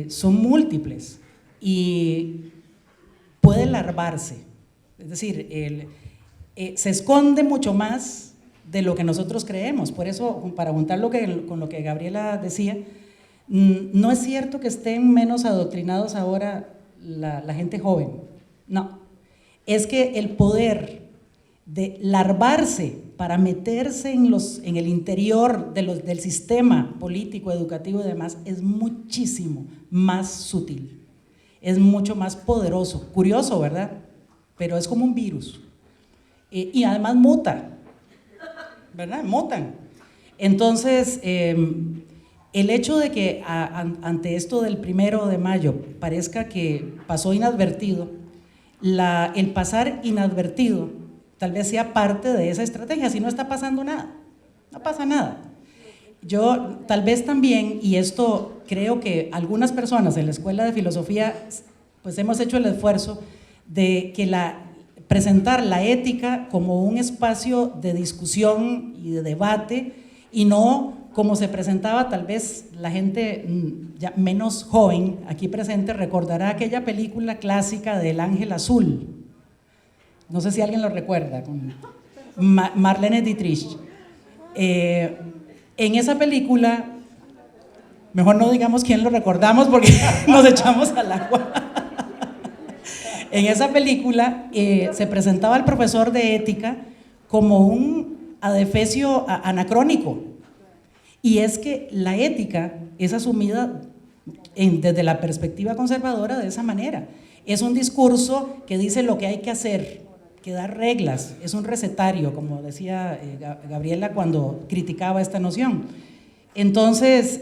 son múltiples y puede larvarse. Es decir, se esconde mucho más de lo que nosotros creemos. Por eso, para juntar con lo que Gabriela decía, no es cierto que estén menos adoctrinados ahora la gente joven. No, es que el poder de larvarse para meterse en el interior del sistema político, educativo y demás es muchísimo más sutil, es mucho más poderoso. Curioso, ¿verdad? Pero es como un virus. Y además muta, ¿verdad? Mutan. Entonces, el hecho de que ante esto del 1 de mayo parezca que pasó inadvertido, el pasar inadvertido tal vez sea parte de esa estrategia, si no está pasando nada, no pasa nada. Yo tal vez también, y esto creo que algunas personas en la Escuela de Filosofía pues hemos hecho el esfuerzo de que presentar la ética como un espacio de discusión y de debate, y no como se presentaba. Tal vez la gente ya menos joven aquí presente recordará aquella película clásica del Ángel Azul. No sé si alguien lo recuerda, con Marlene Dietrich. En esa película, mejor no digamos quién lo recordamos porque nos echamos al agua. En esa película se presentaba al profesor de ética como un adefesio anacrónico. Y es que la ética es asumida desde la perspectiva conservadora de esa manera. Es un discurso que dice lo que hay que hacer, que da reglas, es un recetario, como decía Gabriela cuando criticaba esta noción. Entonces,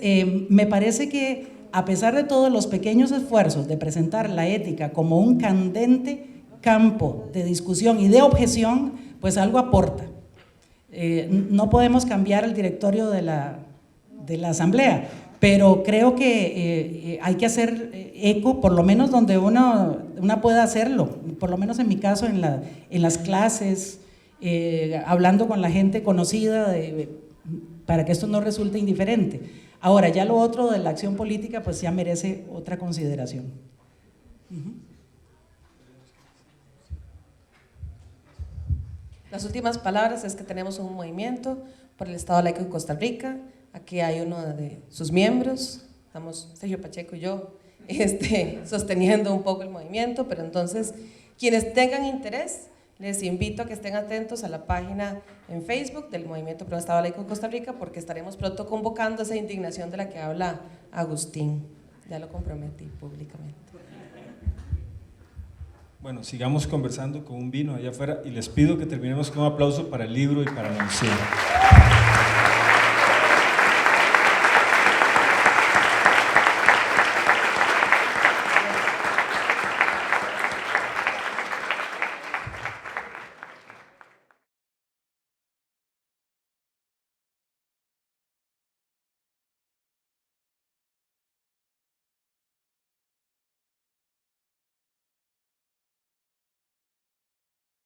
me parece que a pesar de todos los pequeños esfuerzos de presentar la ética como un candente campo de discusión y de objeción, pues algo aporta. No podemos cambiar el directorio de la asamblea, pero creo que hay que hacer eco, por lo menos donde una pueda hacerlo, por lo menos en mi caso en las clases, hablando con la gente conocida, para que esto no resulte indiferente. Ahora, ya lo otro de la acción política pues ya merece otra consideración. Las últimas palabras es que tenemos un movimiento por el Estado laico de Costa Rica. Aquí hay uno de sus miembros, estamos Sergio Pacheco y yo sosteniendo un poco el movimiento, pero entonces quienes tengan interés, les invito a que estén atentos a la página en Facebook del Movimiento Pro Estado Laico de Costa Rica, porque estaremos pronto convocando esa indignación de la que habla Agustín. Ya lo comprometí públicamente. Bueno, sigamos conversando con un vino allá afuera y les pido que terminemos con un aplauso para el libro y para Ana Lucía.